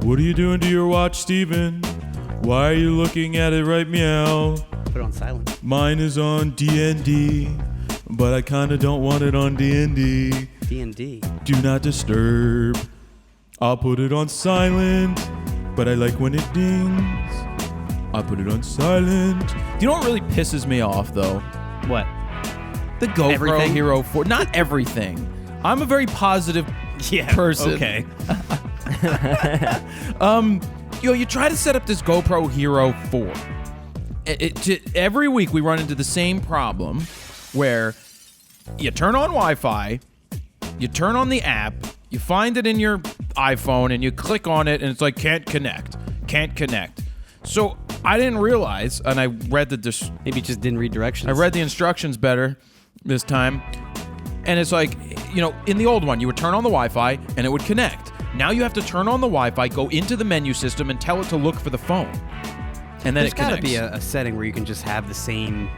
What are you doing to your watch, Steven? Why are you looking at it right meow? Put it on silent. Mine is on D&D, but I kinda don't want it on D&D. D&D. Do not disturb. I'll put it on silent, but I like when it dings. I'll put it on silent. Do you know what really pisses me off, though? What? The GoPro Everything? Hero 4. Not everything. I'm a very positive person. Okay. You try to set up this GoPro Hero 4. Every week we run into the same problem where you turn on Wi-Fi, you turn on the app, you find it in your iPhone, and you click on it, and it's like, can't connect. So I didn't realize, and I read Maybe you just didn't read directions. I read the instructions better this time, and it's like, in the old one, you would turn on the Wi-Fi, and it would connect. Now you have to turn on the Wi-Fi, go into the menu system, and tell it to look for the phone. And then There's it got connects. to be a setting where you can just have the same,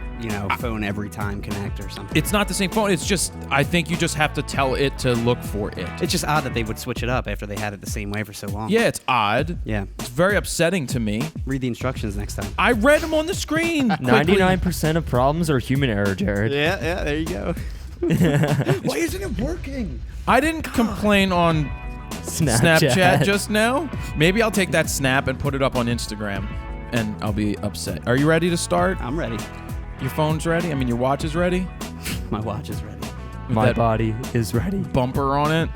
phone every time connect or something. It's not the same phone. It's just, I think you just have to tell it to look for it. It's just odd that they would switch it up after they had it the same way for so long. Yeah, it's odd. Yeah. It's very upsetting to me. Read the instructions next time. I read them on the screen. 99% of problems are human error, Jared. Yeah, there you go. Why isn't it working? I didn't complain on Snapchat just now. Maybe I'll take that snap and put it up on Instagram, and I'll be upset. Are you ready to start? I'm ready. Your phone's ready? I mean, your watch is ready? My watch is ready. My that body is ready. Bumper on it?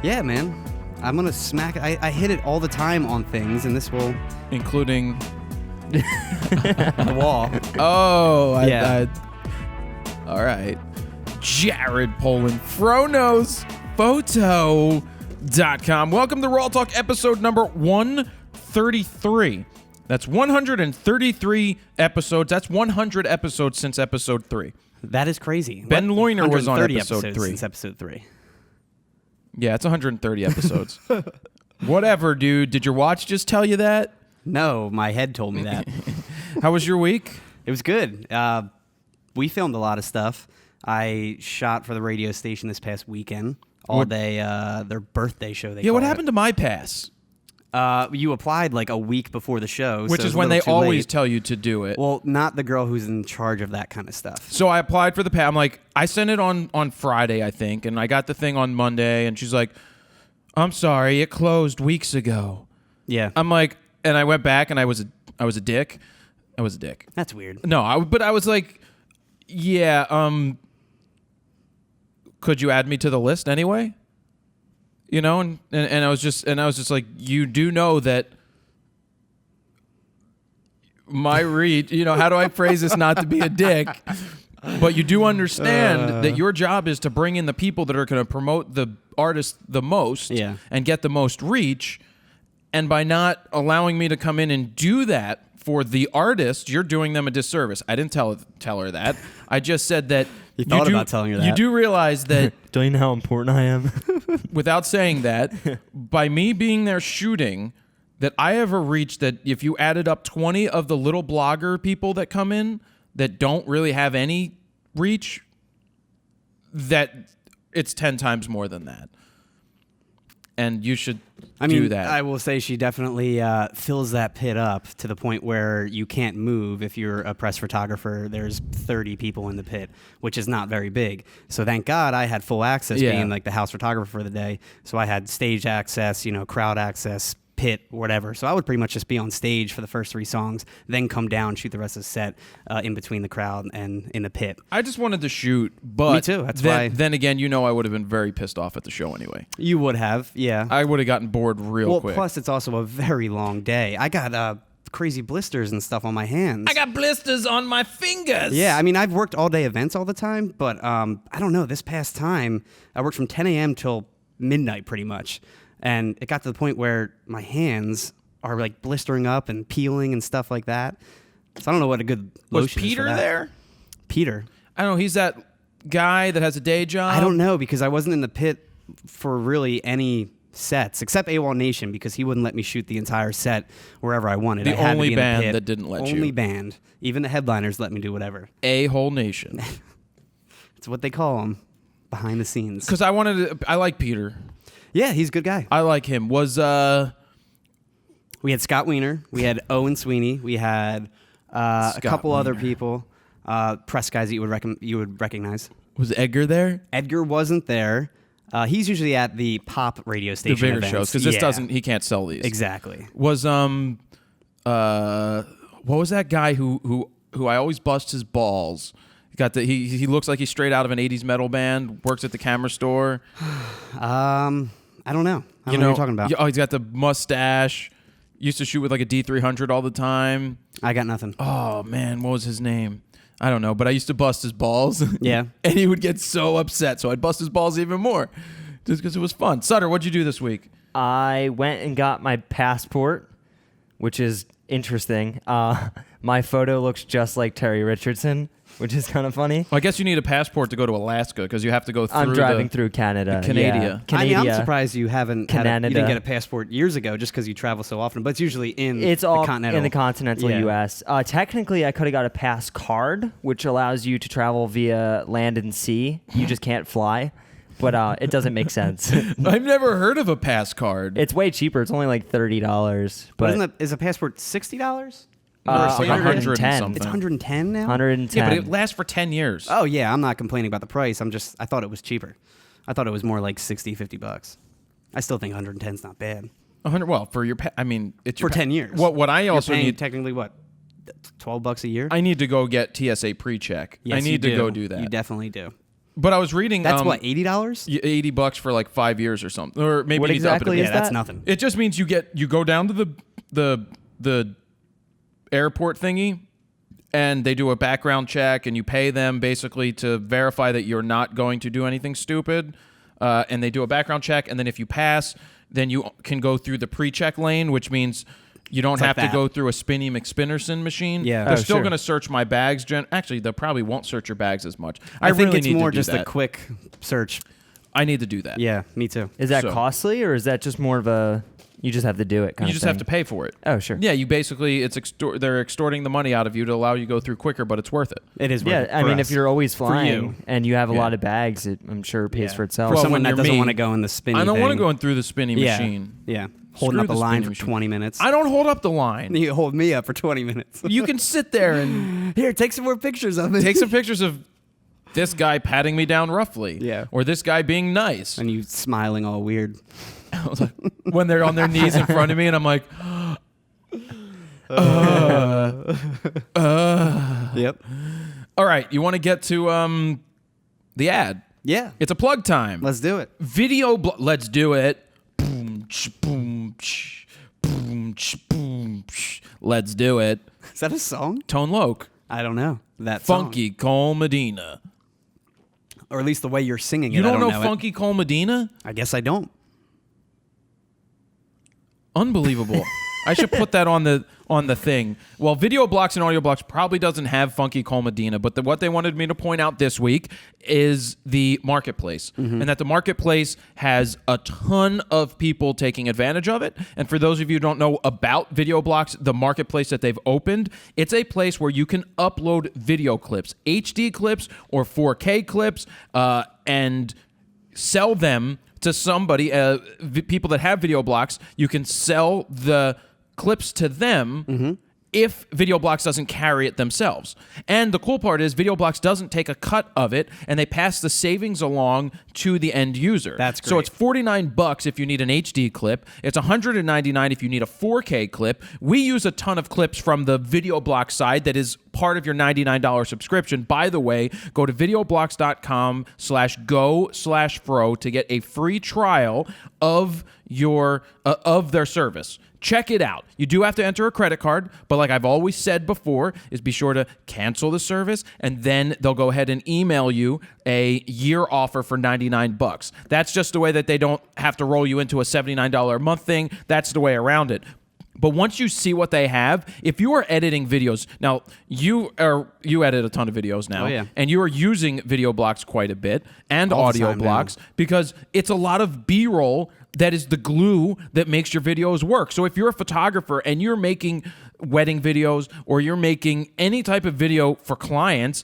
Yeah, man. I'm going to smack it. I hit it all the time on things, and this will... Including... the wall. Oh, Yeah. All right. Jared Polin, FroKnowsPhoto.com. Welcome to RAWtalk episode number 133. That's 133 episodes. That's 100 episodes since episode 3. That is crazy. Ben Loyner was on 130 episode episodes 3. Since episode 3. Yeah, it's 130 episodes. Whatever, dude. Did your watch just tell you that? No, my head told me that. How was your week? It was good. We filmed a lot of stuff. I shot for the radio station this past weekend. All day, their birthday show. Yeah, what happened to my pass? You applied like a week before the show. Which so is it was a when they little too always late. tell you to do it. Well, not the girl who's in charge of that kind of stuff. So I applied for the pass. I'm like, I sent it on Friday, I think, and I got the thing on Monday, and she's like, I'm sorry, it closed weeks ago. Yeah. I'm like, and I went back, and I was a dick. I was a dick. That's weird. No, but I was like, yeah, could you add me to the list anyway? And I was just like, you do know that my reach, how do I phrase this not to be a dick? But you do understand that your job is to bring in the people that are going to promote the artist the most and get the most reach. And by not allowing me to come in and do that for the artist, you're doing them a disservice. I didn't tell her that. I just said that You thought about telling her that. You do realize that Don't you know how important I am? without saying that, by me being there shooting, that I have a reach that if you added up 20 of the little blogger people that come in that don't really have any reach, that it's 10 times more than that. And you should do that. I will say she definitely fills that pit up to the point where you can't move. If you're a press photographer, there's 30 people in the pit, which is not very big. So thank God I had full access being like the house photographer for the day. So I had stage access, crowd access, pit, whatever. So I would pretty much just be on stage for the first 3 songs, then come down, shoot the rest of the set in between the crowd and in the pit. I just wanted to shoot, but Me too. That's why. Then again, I would have been very pissed off at the show anyway. You would have, yeah. I would have gotten bored real quick. Plus it's also a very long day. I got crazy blisters and stuff on my hands. I got blisters on my fingers. Yeah, I mean, I've worked all-day events all the time, but I don't know. This past time, I worked from 10 a.m. till midnight pretty much. And it got to the point where my hands are like blistering up and peeling and stuff like that. So I don't know what a good Was lotion is Peter for that. there? Peter. I don't know. He's that guy that has a day job. I don't know because I wasn't in the pit for really any sets except AWOL Nation because he wouldn't let me shoot the entire set wherever I wanted. The I had to only be in the band pit. that didn't let you. Only band. Even the headliners let me do whatever. A-hole Nation. It's what they call them behind the scenes. Because I like Peter. Yeah, he's a good guy. I like him. Was We had Scott Wiener. We had Owen Sweeney. We had a couple other people, press guys that you would recognize. Was Edgar there? Edgar wasn't there. He's usually at the pop radio station The bigger events. shows, because this he can't sell these. Exactly. Was what was that guy who I always bust his balls? He looks like he's straight out of an 80s metal band, works at the camera store. I don't know. I don't know what you're talking about. Oh, he's got the mustache. Used to shoot with like a D300 all the time. I got nothing. Oh, man, what was his name? I don't know, but I used to bust his balls. Yeah. And he would get so upset, so I'd bust his balls even more just because it was fun. Sutter, what'd you do this week? I went and got my passport, which is interesting. My photo looks just like Terry Richardson, which is kind of funny. Well, I guess you need a passport to go to Alaska because you have to go through. I'm driving through Canada. Canada. Yeah. I mean, I'm surprised you haven't you Canada. didn't get a passport years ago just because you travel so often, but it's usually in It's all the continental. in the continental Yeah. U.S. Technically, I could have got a pass card, which allows you to travel via land and sea. You just can't fly, but it doesn't make sense. I've never heard of a pass card. It's way cheaper. It's only like $30. But Is a passport $60? It's like 100 and 110. something. It's 110 now. 110. Yeah, but it lasts for 10 years. Oh yeah, I'm not complaining about the price. I thought it was cheaper. I thought it was more like $60-$50. I still think 110 is not bad 100. Well, for your, it's for your 10 years. What I also You're paying need technically what, $12 a year? I need to go get TSA pre-check. Yes, I need you to go do that. You definitely do. But I was reading. That's what, $80? $80 for like 5 years or something, or maybe What you need to up it a exactly bit. is Yeah, that's that? nothing. It just means you go down to the airport thingy, and they do a background check, and you pay them basically to verify that you're not going to do anything stupid. And they do a background check, and then if you pass, then you can go through the pre-check lane, which means you don't have to go through a Spinny McSpinnerson machine. Yeah. They're Oh, still sure. going to search my bags. Actually, they probably won't search your bags as much. I think really it's need more to do just a that. quick search. I need to do that. Yeah, me too. Is that So- costly, or is that just more of a you just have to do it kind You of just thing? have to pay for it. Oh, sure. Yeah, you basically they're extorting the money out of you to allow you to go through quicker, but it's worth it. It is worth Yeah, it I for mean, us. if you're always For flying you. and you have a Yeah. lot of bags, I'm sure it pays Yeah. for itself. For Well, someone when that you're doesn't me, want to go in the spinny I don't want to thing. go in through the spinning machine. Yeah. Holding Screw up a the line spinning for machine. 20 minutes. I don't hold up the line. You hold me up for 20 minutes. You can sit there and Here, take some more pictures of it. take some pictures of this guy patting me down roughly. Yeah. Or this guy being nice. And you smiling all weird. When they're on their knees in front of me and I'm like, Yep. all right, you want to get to the ad? Yeah. It's a plug time. Let's do it. Let's do it. Boom, boom, boom, boom. Let's do it. Is that a song? Tone Loc. I don't know. That Funky Cole Medina. song. Or at least the way you're singing it. You I don't know know it. Funky Cole Medina? I guess I don't. Unbelievable. I should put that on the thing. Well, Video Blocks and Audio Blocks probably doesn't have Funky Cole Medina, but what they wanted me to point out this week is the marketplace, and that the marketplace has a ton of people taking advantage of it. And for those of you who don't know about Video Blocks, the marketplace that they've opened, it's a place where you can upload video clips, HD clips or 4K clips, and sell them to somebody, people that have Video Blocks. You can sell the clips to them if Video Blocks doesn't carry it themselves. And the cool part is Video Blocks doesn't take a cut of it, and they pass the savings along to the end user. That's great. So it's $49 if you need an HD clip. It's $199 if you need a 4K clip. We use a ton of clips from the Video Block side that is part of your $99 subscription. By the way, go to videoblocks.com/go/fro to get a free trial of their service. Check it out. You do have to enter a credit card, but like I've always said before, is be sure to cancel the service, and then they'll go ahead and email you a year offer for $99. That's just the way that they don't have to roll you into a $79 a month thing. That's the way around it. But once you see what they have, if you are editing videos, now you edit a ton of videos now, Oh, yeah. and you are using Video Blocks quite a bit and All the Audio time now. Blocks because it's a lot of B-roll that is the glue that makes your videos work. So if you're a photographer and you're making wedding videos or you're making any type of video for clients,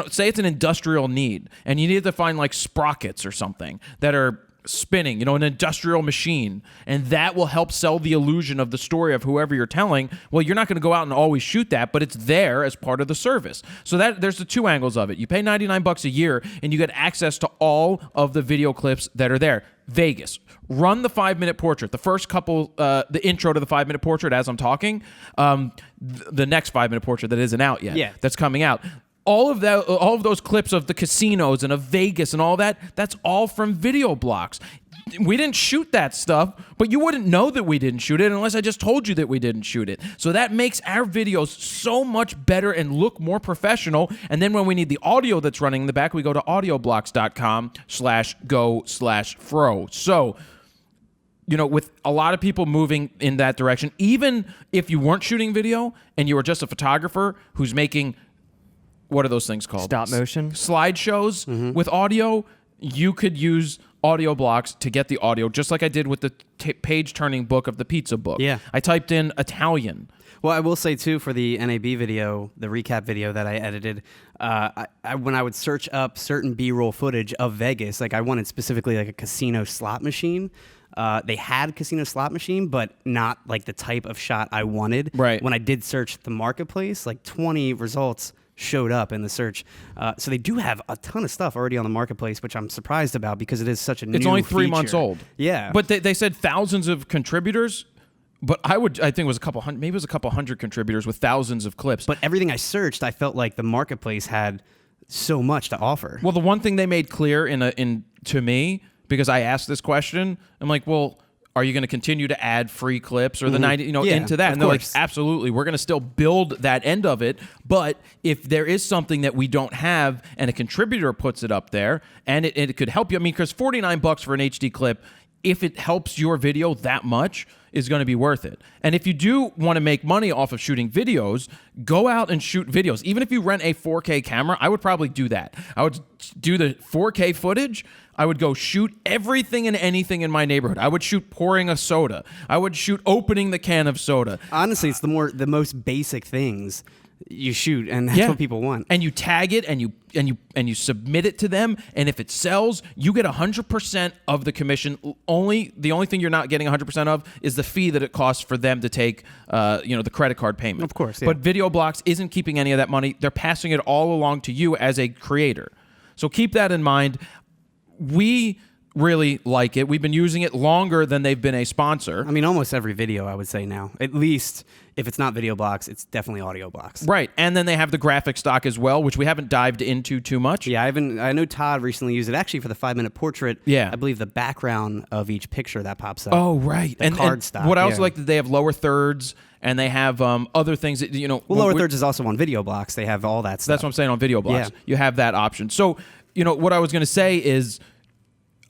say it's an industrial need and you need to find like sprockets or something that are spinning, an industrial machine, and that will help sell the illusion of the story of whoever you're telling. Well, you're not going to go out and always shoot that, but it's there as part of the service. So that there's the two angles of it. You pay $99 a year and you get access to all of the video clips that are there. Vegas, run the 5-minute portrait. The first couple, the intro to the 5-minute portrait as I'm talking, the next 5-minute portrait that isn't out yet, that's coming out. All of those clips of the casinos and of Vegas and all that, that's all from video blocks. We didn't shoot that stuff, but you wouldn't know that we didn't shoot it unless I just told you that we didn't shoot it. So that makes our videos so much better and look more professional. And then when we need the audio that's running in the back, we go to audioblocks.com/go/fro. So, with a lot of people moving in that direction, even if you weren't shooting video and you were just a photographer who's making, what are those things called? Stop motion? Slideshows with audio. You could use audio blocks to get the audio, just like I did with the page-turning book of the pizza book. Yeah. I typed in Italian. Well, I will say, too, for the NAB video, the recap video that I edited, when I would search up certain B-roll footage of Vegas, like I wanted specifically like a casino slot machine. They had casino slot machine, but not like the type of shot I wanted. Right. When I did search the marketplace, like 20 results showed up in the search. So they do have a ton of stuff already on the marketplace, which I'm surprised about because it is such a new It's only 3 feature. months old. Yeah. But they said thousands of contributors, but I think it was a couple hundred, maybe it was a couple hundred contributors with thousands of clips. But everything I searched, I felt like the marketplace had so much to offer. Well, the one thing they made clear to me, because I asked this question, I'm like, well, are you going to continue to add free clips or the 90, into that? And they're like, absolutely. We're going to still build that end of it. But if there is something that we don't have and a contributor puts it up there and it could help you, because $49 for an HD clip, if it helps your video that much, is going to be worth it. And if you do want to make money off of shooting videos, go out and shoot videos. Even if you rent a 4K camera, I would probably do that. I would do the 4K footage. I would go shoot everything and anything in my neighborhood. I would shoot pouring a soda. I would shoot opening the can of soda. Honestly, it's the most basic things you shoot, and that's what people want. And you tag it, and you submit it to them, and if it sells, you get 100% of the commission. The only thing you're not getting 100% of is the fee that it costs for them to take, the credit card payment. Of course, yeah. But Video Blocks isn't keeping any of that money. They're passing it all along to you as a creator. So keep that in mind. We really like it. We've been using it longer than they've been a sponsor. I mean, almost every video, I would say now. At least, if it's not Video Blocks, it's definitely Audio Blocks. Right. And then they have the graphic stock as well, which we haven't dived into too much. Yeah, I know Todd recently used it actually for the 5-minute portrait. Yeah. I believe the background of each picture that pops up. Oh, right. The card stock. What I also like that they have lower thirds and they have other things that, Well, lower thirds is also on Video Blocks. They have all that stuff. That's what I'm saying on Video Blocks. Yeah. You have that option. So, what I was going to say is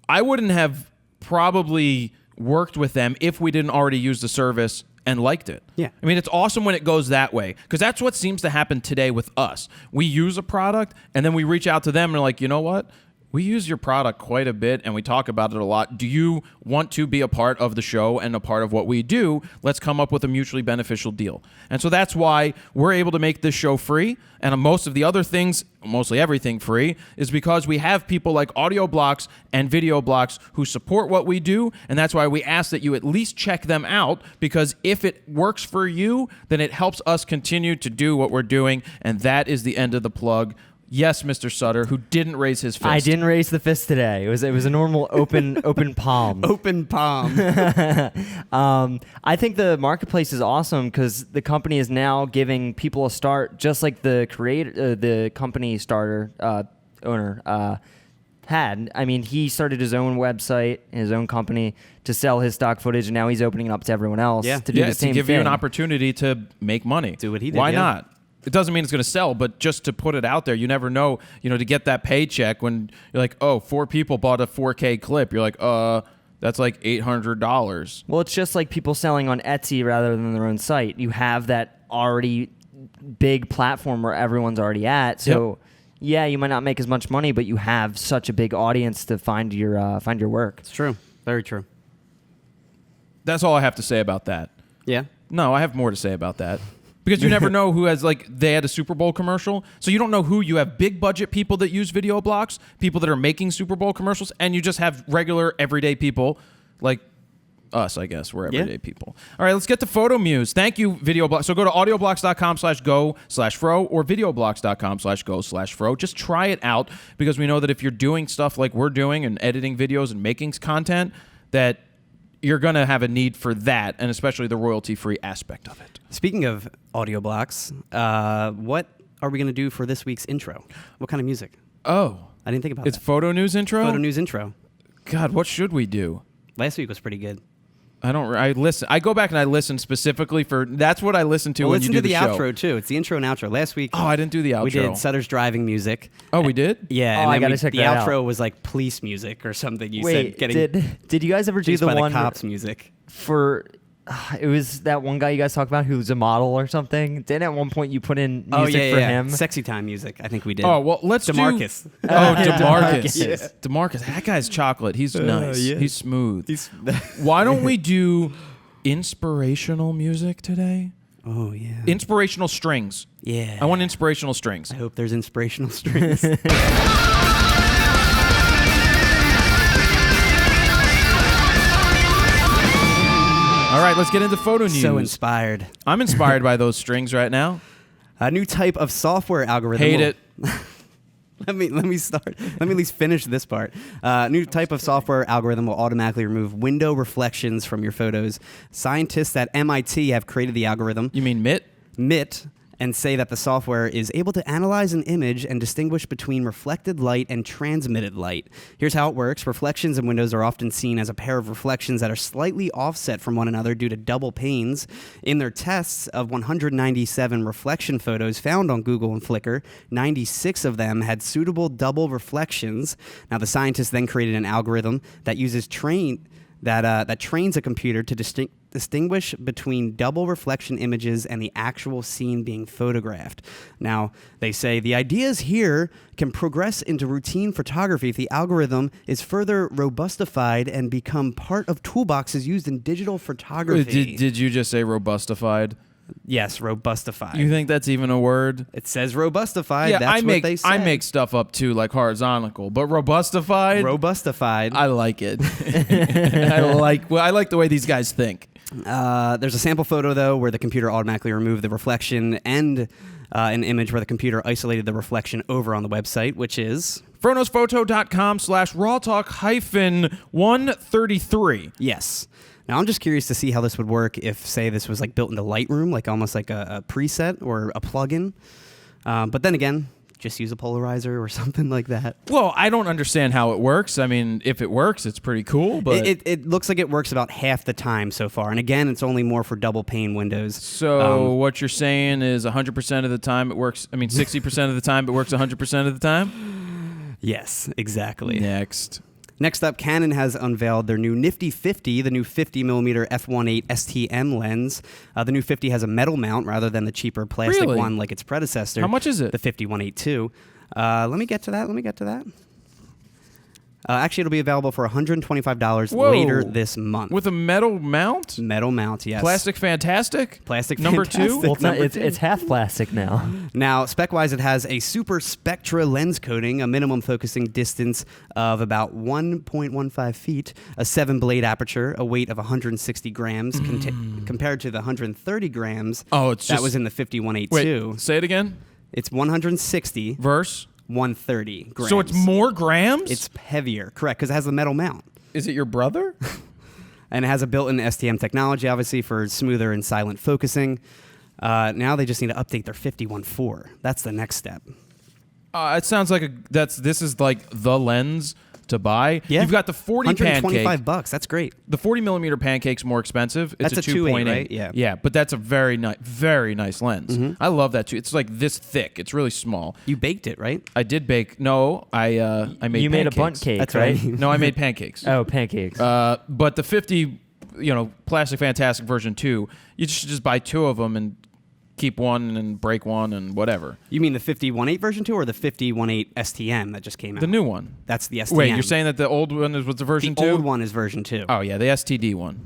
I wouldn't have probably worked with them if we didn't already use the service and liked it. Yeah. I mean, it's awesome when it goes that way because that's what seems to happen today with us. We use a product and then we reach out to them and they're like, you know what? We use your product quite a bit and we talk about it a lot. Do you want to be a part of the show and a part of what we do? Let's come up with a mutually beneficial deal. And so that's why we're able to make this show free. And most of the other things, mostly everything free, is because we have people like Audio Blocks and Video Blocks who support what we do. And that's why we ask that you at least check them out because if it works for you, then it helps us continue to do what we're doing. And that is the end of the plug. Yes, Mr. Sutter, who didn't raise his fist. I didn't raise the fist today. It was a normal open palm. Open palm. I think the marketplace is awesome because the company is now giving people a start, just like the company starter owner had. I mean, he started his own website, his own company to sell his stock footage, and now he's opening it up to everyone else to do the same thing. To give you an opportunity to make money. Do what he did. Why not? It doesn't mean it's going to sell, but just to put it out there, you never know, to get that paycheck when you're like, oh, 4 people bought a 4K clip. You're like, that's like $800. Well, it's just like people selling on Etsy rather than their own site. You have that already big platform where everyone's already at. So, yeah, you might not make as much money, but you have such a big audience to find your work. It's true. Very true. That's all I have to say about that. Yeah? No, I have more to say about that. Because you never know who has, like, they had a Super Bowl commercial, so you don't know who. You have big budget people that use video blocks, people that are making Super Bowl commercials, and you just have regular everyday people like us, I guess. We're everyday people. All right, let's get to Photo Muse. Thank you, Videoblocks. So go to audioblocks.com/go/fro or videoblocks.com/go/fro. Just try it out, because we know that if you're doing stuff like we're doing and editing videos and making content, that you're going to have a need for that, and especially the royalty-free aspect of it. Speaking of audio blocks, what are we going to do for this week's intro? What kind of music? Oh. I didn't think about It's that. Photo News intro? Photo News intro. God, what should we do? Last week was pretty good. I listen. I go back and I listen specifically for. That's what I listen to when listen you do to the show. outro too. It's the intro and outro. Last week, Oh, I didn't do the outro. we did Sutter's driving music. Oh, we did? Yeah, Oh, and I then gotta we- check the that outro out. was like police music or something. You Wait, said getting did you guys ever do chased the by one the cops music? for? It was that one guy you guys talked about who's a model or something. Didn't at one point you put in music for him? Sexy time music. I think we did. Oh, well, let's DeMarcus. do. Oh, DeMarcus. DeMarcus. DeMarcus. That guy's chocolate. He's nice. yeah. He's smooth. He's- Why don't we do inspirational music today? Oh yeah. Inspirational strings. Yeah. I want inspirational strings. I hope there's inspirational strings. All right, let's get into Photo News. So inspired. I'm inspired by those strings right now. A new type of software algorithm. Hate it. Let me start. Let me at least finish this part. New type of software algorithm will automatically remove window reflections from your photos. Scientists at MIT have created the algorithm, You mean MIT? and say that the software is able to analyze an image and distinguish between reflected light and transmitted light. Here's how it works. Reflections in windows are often seen as a pair of reflections that are slightly offset from one another due to double panes. In their tests of 197 reflection photos found on Google and Flickr, 96 of them had suitable double reflections. Now, the scientists then created an algorithm that uses that trains a computer to distinguish between double reflection images and the actual scene being photographed. Now, they say the ideas here can progress into routine photography if the algorithm is further robustified and become part of toolboxes used in digital photography. Did you just say robustified? Yes, robustified. You think that's even a word? It says robustified. Yeah, That's what they say. I make stuff up too, like horizontal, but robustified. robustified. I like it. I like the way these guys think. There's a sample photo, though, where the computer automatically removed the reflection, and an image where the computer isolated the reflection over on the website, which is... Fronosphoto.com/rawtalk-133. Yes. Now, I'm just curious to see how this would work if, say, this was like built into Lightroom, like almost like a preset or a plugin. But then again, just use a polarizer or something like that. Well, I don't understand how it works. I mean, if it works, it's pretty cool. But It looks like it works about half the time so far. And again, it's only more for double pane windows. So what you're saying is 100% of the time it works. I mean, 60% of the time it works 100% of the time? Yes, exactly. Next. Next up, Canon has unveiled their new Nifty 50, the new 50mm f1.8 STM lens. The new 50 has a metal mount rather than the cheaper plastic Really? one like its predecessor. How much is it? The 50-1.8 II. Let me get to that. Actually, it'll be available for $125 Whoa. later this month. With a metal mount? Metal mount, yes. Plastic Fantastic? Plastic Number Fantastic. two? Well, it's, not, Number it's, two. it's half plastic now. Now, spec-wise, it has a super spectra lens coating, a minimum focusing distance of about 1.15 feet, a 7-blade aperture, a weight of 160 grams compared to the 130 grams Oh, it's that just... was in the 50-1.8 Wait, II. say it again. It's 160, Verse? 130 grams. So it's more grams? It's heavier, correct, because it has the metal mount. Is it your brother? And it has a built-in STM technology, obviously, for smoother and silent focusing. Now they just need to update their 51.4. That's the next step. It sounds like this is like the lens to buy. Yeah. You've got the 40 pancake. $125. That's great. The 40mm pancake's more expensive. It's That's a a 2.8, 2.8, right? Yeah. Yeah, but that's a very nice lens. I love that too. It's like this thick. It's really small. You baked it, right? I did bake. No, I made. You made a pancakes. bundt cake, That's what I right? mean. No, I made pancakes. Oh, pancakes. But the 50, Plastic Fantastic version 2, you should just buy 2 of them and keep one and break one and whatever. You mean the 50-1.8 version 2 or the 50-1.8 STM that just came out? The new one. That's the STM. Wait, you're saying that the old one was the version the 2? old one is version 2. Oh yeah, the STD one.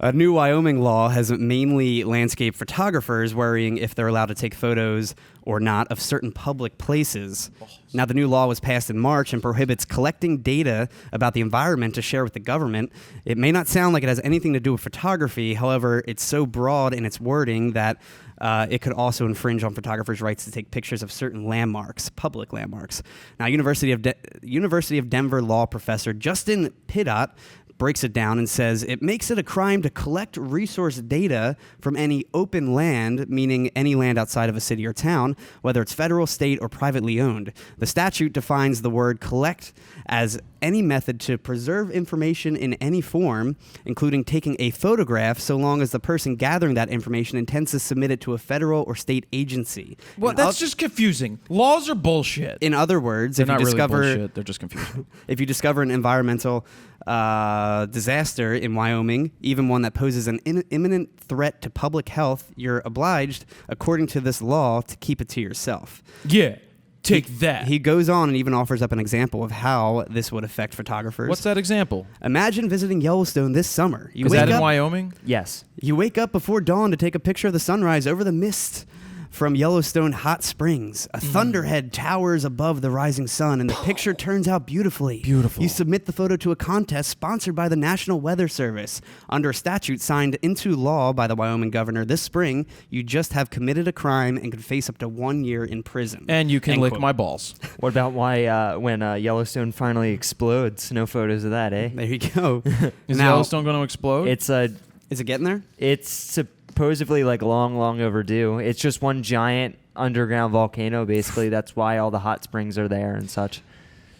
A new Wyoming law has mainly landscape photographers worrying if they're allowed to take photos or not of certain public places. Now, the new law was passed in March and prohibits collecting data about the environment to share with the government. It may not sound like it has anything to do with photography. However, it's so broad in its wording that it could also infringe on photographers' rights to take pictures of certain landmarks, public landmarks. Now, University of Denver law professor Justin Pidot breaks it down and says it makes it a crime to collect resource data from any open land, meaning any land outside of a city or town, whether it's federal, state, or privately owned. The statute defines the word collect as any method to preserve information in any form, including taking a photograph, so long as the person gathering that information intends to submit it to a federal or state agency. Well, that's just confusing. Laws are bullshit. In other words, They're not really bullshit. They're just confusing. If you discover an environmental disaster in Wyoming, even one that poses an imminent threat to public health, you're obliged, according to this law, to keep it to yourself. Yeah. Take that. He goes on and even offers up an example of how this would affect photographers. What's that example? Imagine visiting Yellowstone this summer. Is that in Wyoming? Yes. You wake up before dawn to take a picture of the sunrise over the mist from Yellowstone Hot Springs. A thunderhead towers above the rising sun, and the picture turns out beautifully. Beautiful. You submit the photo to a contest sponsored by the National Weather Service. Under a statute signed into law by the Wyoming governor this spring, you just have committed a crime and could face up to 1 year in prison. And you can End lick quote. my balls. What about when Yellowstone finally explodes? No photos of that, eh? There you go. Is Now, Yellowstone going to explode? It's is it getting there? It's supposedly like long overdue. It's just one giant underground volcano, basically. That's why all the hot springs are there and such.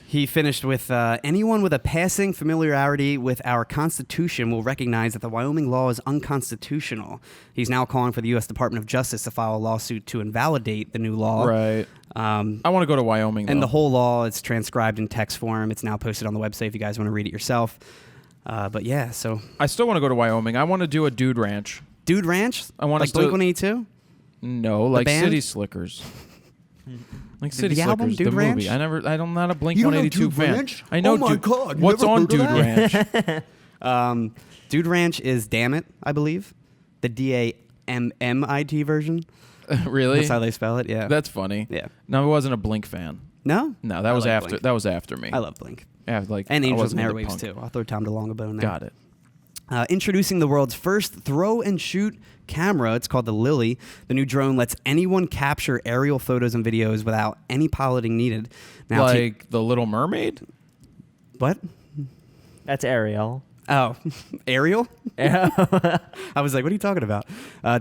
He finished with, anyone with a passing familiarity with our Constitution will recognize that the Wyoming law is unconstitutional. He's now calling for the U.S. Department of Justice to file a lawsuit to invalidate the new law. Right. I want to go to Wyoming, though. And the whole law is transcribed in text form. It's now posted on the website if you guys want to read it yourself. But yeah, so... I still want to go to Wyoming. I want to do a dude ranch. Dude Ranch? I want like Blink-182? No, like band? City Slickers. Like City The Slickers, album, Dude the Ranch? movie. I'm not a You don't know Blink-182 Dude fan. Ranch? I know Oh my Dude. God, you What's never on heard of Dude that? Ranch? Dude Ranch is Damn It, I believe. The DAMMIT version. Really? That's how they spell it, yeah. That's funny. Yeah. No, I wasn't a Blink fan. No? No, that I was like after. Blink. That was after me. I love Blink. Yeah, like And I Angels and wasn't into Airwaves, punk. too. I'll throw Tom DeLonge a bone there. Got it. Introducing the world's first throw-and-shoot camera. It's called the Lily. The new drone lets anyone capture aerial photos and videos without any piloting needed. Now, Like the Little Mermaid? what? That's Ariel. Oh, Ariel? I was like, what are you talking about?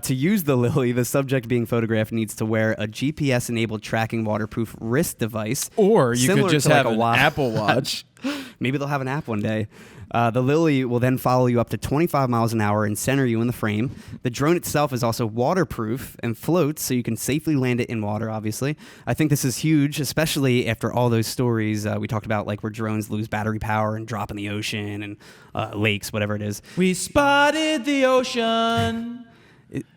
To use the Lily, the subject being photographed needs to wear a GPS-enabled tracking waterproof wrist device. Or you similar could just to have like an Apple Watch. Maybe they'll have an app one day. The Lily will then follow you up to 25 miles an hour and center you in the frame. The drone itself is also waterproof and floats, so you can safely land it in water, obviously. I think this is huge, especially after all those stories we talked about, like where drones lose battery power and drop in the ocean and lakes, whatever it is. We spotted the ocean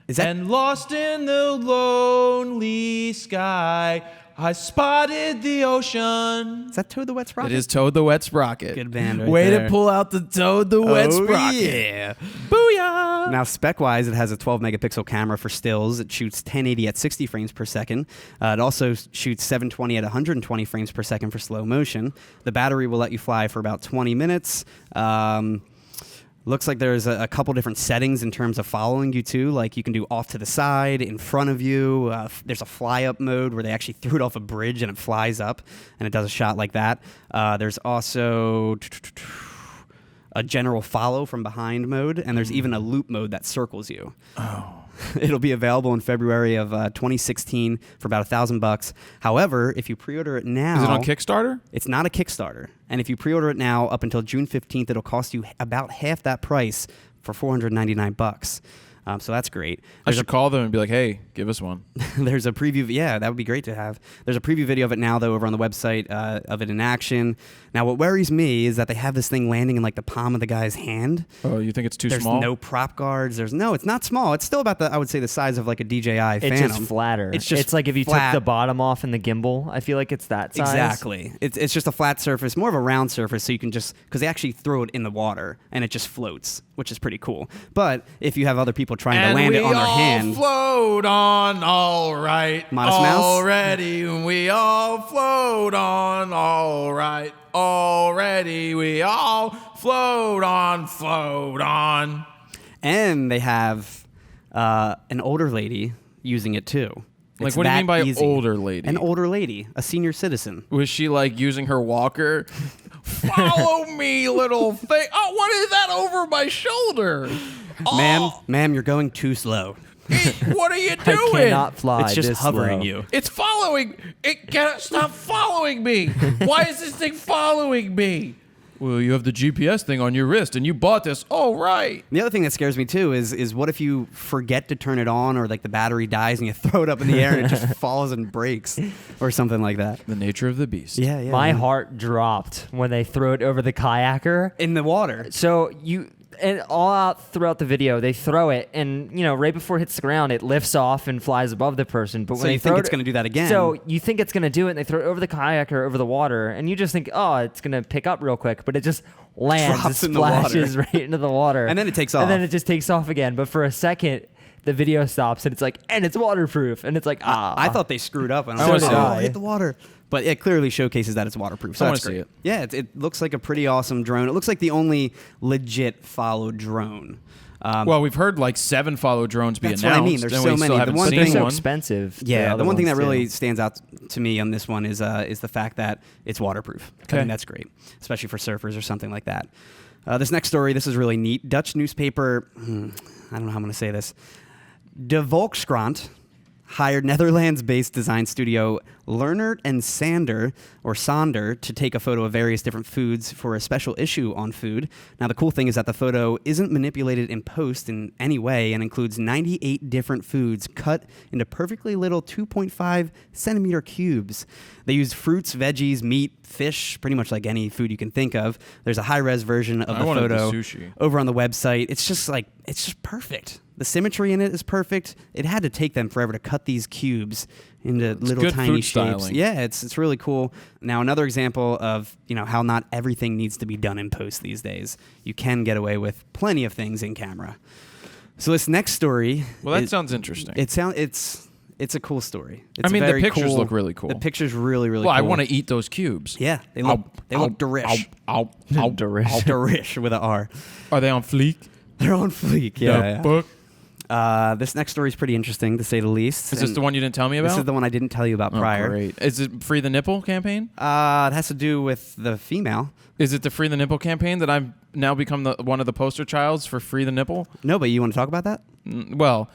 Is that and lost in the lonely sky. I spotted the ocean. Is that Toad the Wet Sprocket? It is Toad the Wet Sprocket. Good band right Way there. to pull out the Toad the Wet Oh, Sprocket. yeah. Booyah! Now, spec-wise, it has a 12-megapixel camera for stills. It shoots 1080 at 60 frames per second. It also shoots 720 at 120 frames per second for slow motion. The battery will let you fly for about 20 minutes. Looks like there's a couple different settings in terms of following you, too. Like, you can do off to the side, in front of you. There's a fly-up mode where they actually threw it off a bridge and it flies up, and it does a shot like that. There's also a general follow from behind mode, and there's even a loop mode that circles you. Oh. It'll be available in February of 2016 for about $1,000. However, if you pre-order it now... Is it on Kickstarter? It's not a Kickstarter. And if you pre-order it now up until June 15th, it'll cost you about half that price for $499. So that's great. I should call them and be like, hey, give us one. There's a preview. Yeah, that would be great to have. There's a preview video of it now, though, over on the website of it in action. Now, what worries me is that they have this thing landing in like the palm of the guy's hand. Oh, you think it's too There's small? no prop guards. No, it's not small. It's still about I would say the size of like a DJI Phantom. It's just flatter. It's like if you flat. took the bottom off in the gimbal. I feel like it's that size. Exactly. It's just a flat surface, more of a round surface, so you can just, because they actually throw it in the water and it just floats, which is pretty cool. But if you have other people trying to land it on their hand. Float on, all right. Modest Mouse? Already we all float on, all right. Already we all float on. And they have an older lady using it too. Like, It's what do you that mean by easy. older lady? An older lady, a senior citizen. Was she like using her walker? Follow me, little thing. Oh, what is that over my shoulder? Ma'am, you're going too slow. What are you I doing? cannot fly. It's just this hovering slow. you. It's following. It can't stop following me. Why is this thing following me? Well, you have the GPS thing on your wrist, and you bought this. Oh, right. The other thing that scares me too is what if you forget to turn it on, or like the battery dies and you throw it up in the air and it just falls and breaks, or something like that. The nature of the beast. Yeah. My heart dropped when they threw it over the kayaker. in the water. So and all out throughout the video, they throw it, and right before it hits the ground, it lifts off and flies above the person. But when So they you think throw it's going to do that again? So you think it's going to do it, and they throw it over the kayaker, over the water, and you just think, oh, it's going to pick up real quick, but it just lands, Drops it in the water. splashes right into the water, And then it takes off. and then it just takes off again. But for a second, the video stops, and it's like, and it's waterproof, and it's like, I thought they screwed up, and I I wanna was like, see oh, it. hit the water. But it clearly showcases that it's waterproof. So I that's wanna see great. it. Yeah, it looks like a pretty awesome drone. It looks like the only legit follow drone. Well, we've heard like 7 follow drones be That's announced. what I mean. There's and so we many. Still The haven't one seen they're thing- so one. expensive. Yeah, the one thing that really too. stands out to me on this one is the fact that it's waterproof. Okay. I mean, that's great, especially for surfers or something like that. This next story, this is really neat. Dutch newspaper, I don't know how I'm going to say this. De Volkskrant hired Netherlands-based design studio Lerner and Sander to take a photo of various different foods for a special issue on food. Now, the cool thing is that the photo isn't manipulated in post in any way and includes 98 different foods cut into perfectly little 2.5 centimeter cubes. They used fruits, veggies, meat, fish, pretty much like any food you can think of. There's a high-res version of I the wanted the photo sushi. over on the website. It's just perfect. The symmetry in it is perfect. It had to take them forever to cut these cubes into little good tiny food shapes. styling. Yeah, it's really cool. Now, another example of how not everything needs to be done in post these days. You can get away with plenty of things in camera. So this next story. Well, that sounds interesting. It's a cool story. It's I mean, the very pictures cool. look really cool. The pictures really well, cool. I want to eat those cubes. Yeah, they look derish. Derish. Derish with an R. Are they on fleek? They're on fleek. The Yeah. book. This next story is pretty interesting, to say the least. Is this the one you didn't tell me about? This is the one I didn't tell you about Oh, prior. great. Is it Free the Nipple campaign? It has to do with the female. Is it the Free the Nipple campaign that I've now become one of the poster childs for Free the Nipple? No, but you want to talk about that? Well,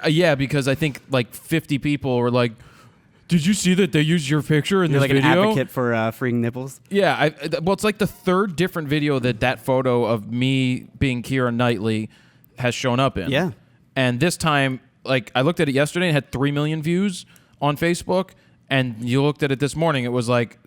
yeah, because I think like 50 people were like, "Did you see that they used your picture in You're this like video?" an advocate for freeing nipples. Yeah, well, it's like the 3rd different video that photo of me being Keira Knightley has shown up in. Yeah. And this time, like, I looked at it yesterday and it had 3 million views on Facebook. And you looked at it this morning, it was like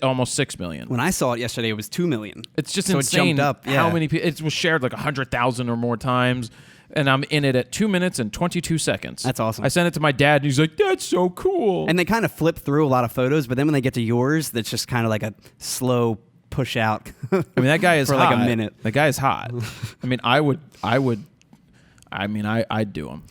almost 6 million. When I saw it yesterday, it was 2 million. It's just so insane it jumped up. how Yeah. many people. It was shared like 100,000 or more times. And I'm in it at 2 minutes and 22 seconds. That's awesome. I sent it to my dad, and he's like, "That's so cool." And they kind of flip through a lot of photos, but then when they get to yours, that's just kind of like a slow push out. I mean, that guy is for hot. like a minute. That guy is hot. I mean, I'd do him.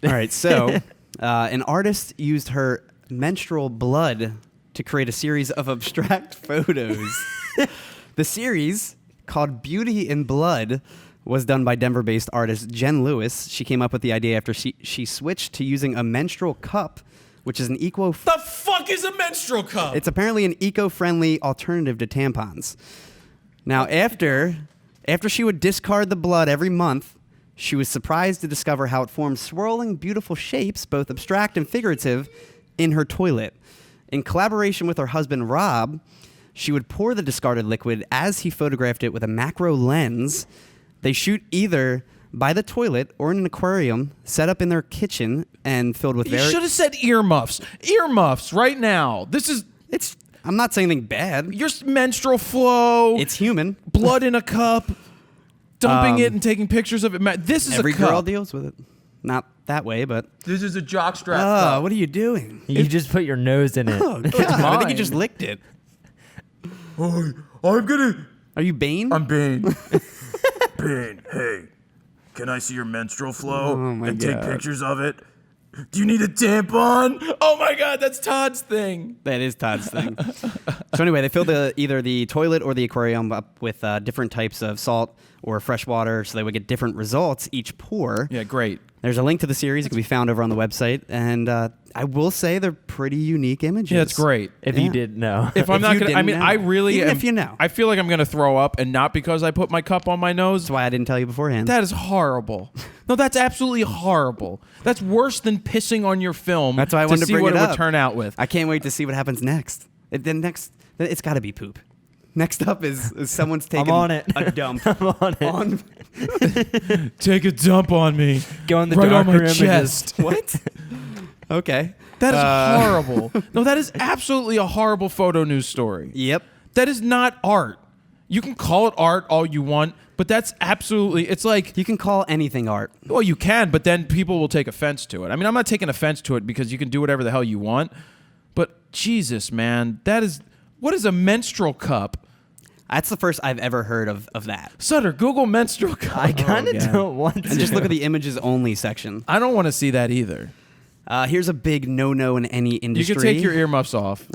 All right, so an artist used her menstrual blood to create a series of abstract photos. The series, called Beauty in Blood, was done by Denver-based artist Jen Lewis. She came up with the idea after she switched to using a menstrual cup, which is an The fuck is a menstrual cup? It's apparently an eco-friendly alternative to tampons. Now, after she would discard the blood every month, she was surprised to discover how it formed swirling, beautiful shapes, both abstract and figurative, in her toilet. In collaboration with her husband, Rob, she would pour the discarded liquid as he photographed it with a macro lens. They shoot either by the toilet or in an aquarium set up in their kitchen and filled with You should have said earmuffs. Earmuffs right now. I'm not saying anything bad. Your menstrual flow. It's human. Blood in a cup. Dumping it and taking pictures of it. This is Every a cup. girl deals with it. Not that way, but... This is a jockstrap Oh, cup. what are you doing? You just put your nose in it. Oh, God. I think you just licked it. I'm gonna... Are you Bane? I'm Bane. Bane, hey. Can I see your menstrual flow Oh, my and take God. pictures of it? Do you need a tampon? Oh my God, that's Todd's thing. That is Todd's thing. So anyway, they filled either the toilet or the aquarium up with different types of salt or fresh water, so they would get different results each pour. Yeah, great. There's a link to the series. It can be found over on the website. And I will say they're pretty unique images. Yeah, it's great. If you didn't know. If I'm If not you gonna, I didn't mean, know. I really Even am. if you know. I feel like I'm gonna throw up, and not because I put my cup on my nose. That's why I didn't tell you beforehand. That is horrible. No, that's absolutely horrible. That's worse than pissing on your film. That's why I wanted to see bring what it it would up. turn out with. I can't wait to see what happens next. It's got to be poop. Next up is someone's taking on it. a dump I'm on it. Take a dump on me. Go in the right on my darker chest. What? Okay. That is horrible. No, that is absolutely a horrible photo news story. Yep. That is not art. You can call it art all you want, but that's absolutely, it's like, You can call anything art. well, you can, but then people will take offense to it. I mean, I'm not taking offense to it because you can do whatever the hell you want, but Jesus, man, what is a menstrual cup? That's the first I've ever heard of that. Sutter, Google menstrual cup. I kind of yeah. don't want to. And just look at the images only section. I don't want to see that either. Here's a big no-no in any You industry. can take your earmuffs off.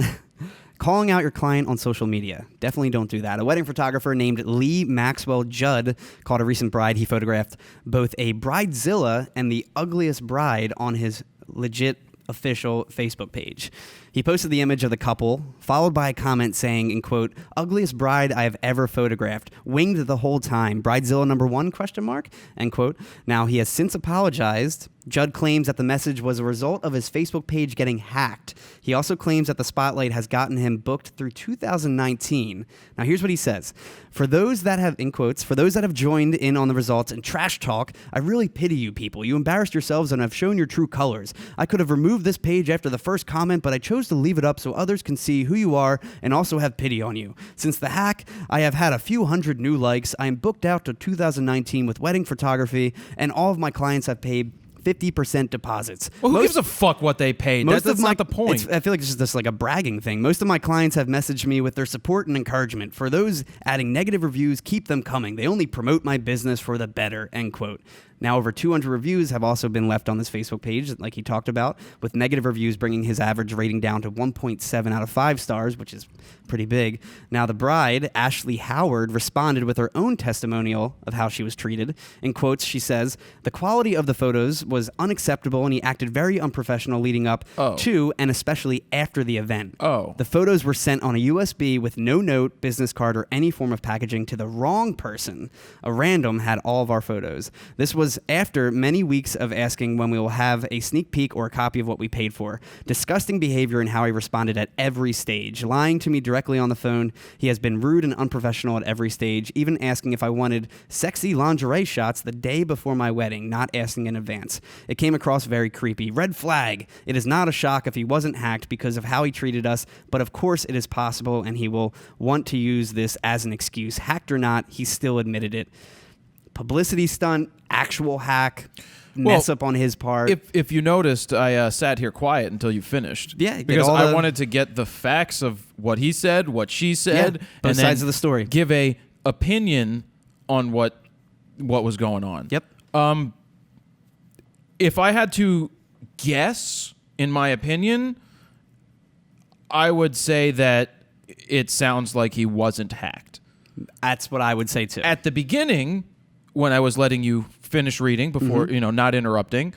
Calling out your client on social media. Definitely don't do that. A wedding photographer named Lee Maxwell Judd called a recent bride. He photographed both a bridezilla and the ugliest bride on his legit official Facebook page. He posted the image of the couple, followed by a comment saying, in quote, "Ugliest bride I have ever photographed. Winged the whole time. Bridezilla number 1, question mark?" End quote. Now, he has since apologized. Judd claims that the message was a result of his Facebook page getting hacked. He also claims that the spotlight has gotten him booked through 2019. Now, here's what he says. For those that have, in quotes, for those that have joined in on the results and trash talk, I really pity you people. You embarrassed yourselves and have shown your true colors. I could have removed this page after the first comment, but I chose to leave it up so others can see who you are and also have pity on you. Since the hack, I have had a few hundred new likes. I am booked out to 2019 with wedding photography, and all of my clients have paid 50% deposits. Well, who gives a fuck what they paid? That's not the point. I feel like it's just like a bragging thing. Most of my clients have messaged me with their support and encouragement. For those adding negative reviews, keep them coming. They only promote my business for the better, end quote. Now, over 200 reviews have also been left on this Facebook page, like he talked about, with negative reviews bringing his average rating down to 1.7 out of 5 stars, which is pretty big. Now, the bride, Ashley Howard, responded with her own testimonial of how she was treated. In quotes, she says, "The quality of the photos was unacceptable, and he acted very unprofessional leading up to and especially after the event. The photos were sent on a USB with no note, business card, or any form of packaging to the wrong person. A random had all of our photos. This was after many weeks of asking when we will have a sneak peek or a copy of what we paid for. Disgusting behavior and how he responded at every stage. Lying to me directly on the phone. He has been rude and unprofessional at every stage, even asking if I wanted sexy lingerie shots the day before my wedding, not asking in advance. It came across very creepy. Red flag. It is not a shock if he wasn't hacked because of how he treated us, but of course it is possible and he will want to use this as an excuse. Hacked or not, he still admitted it. Publicity stunt, actual hack, mess up on his part. If you noticed, I sat here quiet until you finished. Yeah, because I wanted to get the facts of what he said, what she said, both and sides then of the story. Give a opinion on what was going on. Yep. If I had to guess, in my opinion, I would say that it sounds like he wasn't hacked. That's what I would say too. At the beginning, when I was letting you finish reading before, not interrupting,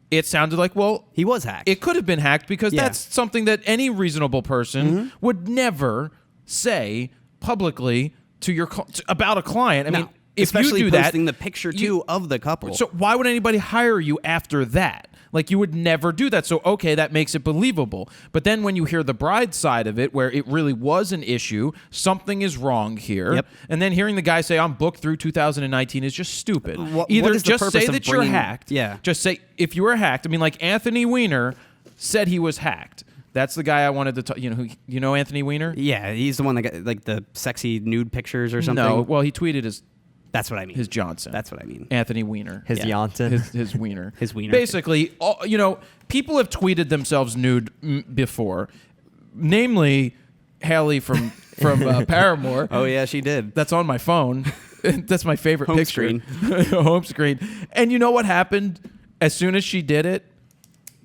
it sounded like, well, he was hacked. It could have been hacked because that's something that any reasonable person would never say publicly to about a client. I mean, if especially you do posting that, the picture too of the couple. So why would anybody hire you after that? Like, you would never do that. So, okay, that makes it believable. But then when you hear the bride side of it, where it really was an issue, something is wrong here. Yep. And then hearing the guy say, I'm booked through 2019 is just stupid. What is the just purpose say of that bringing- you're hacked. Yeah. Just say, if you were hacked, I mean, like Anthony Weiner said he was hacked. That's the guy I wanted to talk. You know Anthony Weiner? Yeah, he's the one that got like the sexy nude pictures or something. No, well, he tweeted That's what I mean. his Johnson. That's what I mean. Anthony Weiner. His Janssen. His wiener. His wiener. Basically, people have tweeted themselves nude before, namely Haley from Paramore. Oh yeah, she did. That's on my phone. That's my favorite Home picture. screen. Home screen. And you know what happened? As soon as she did it,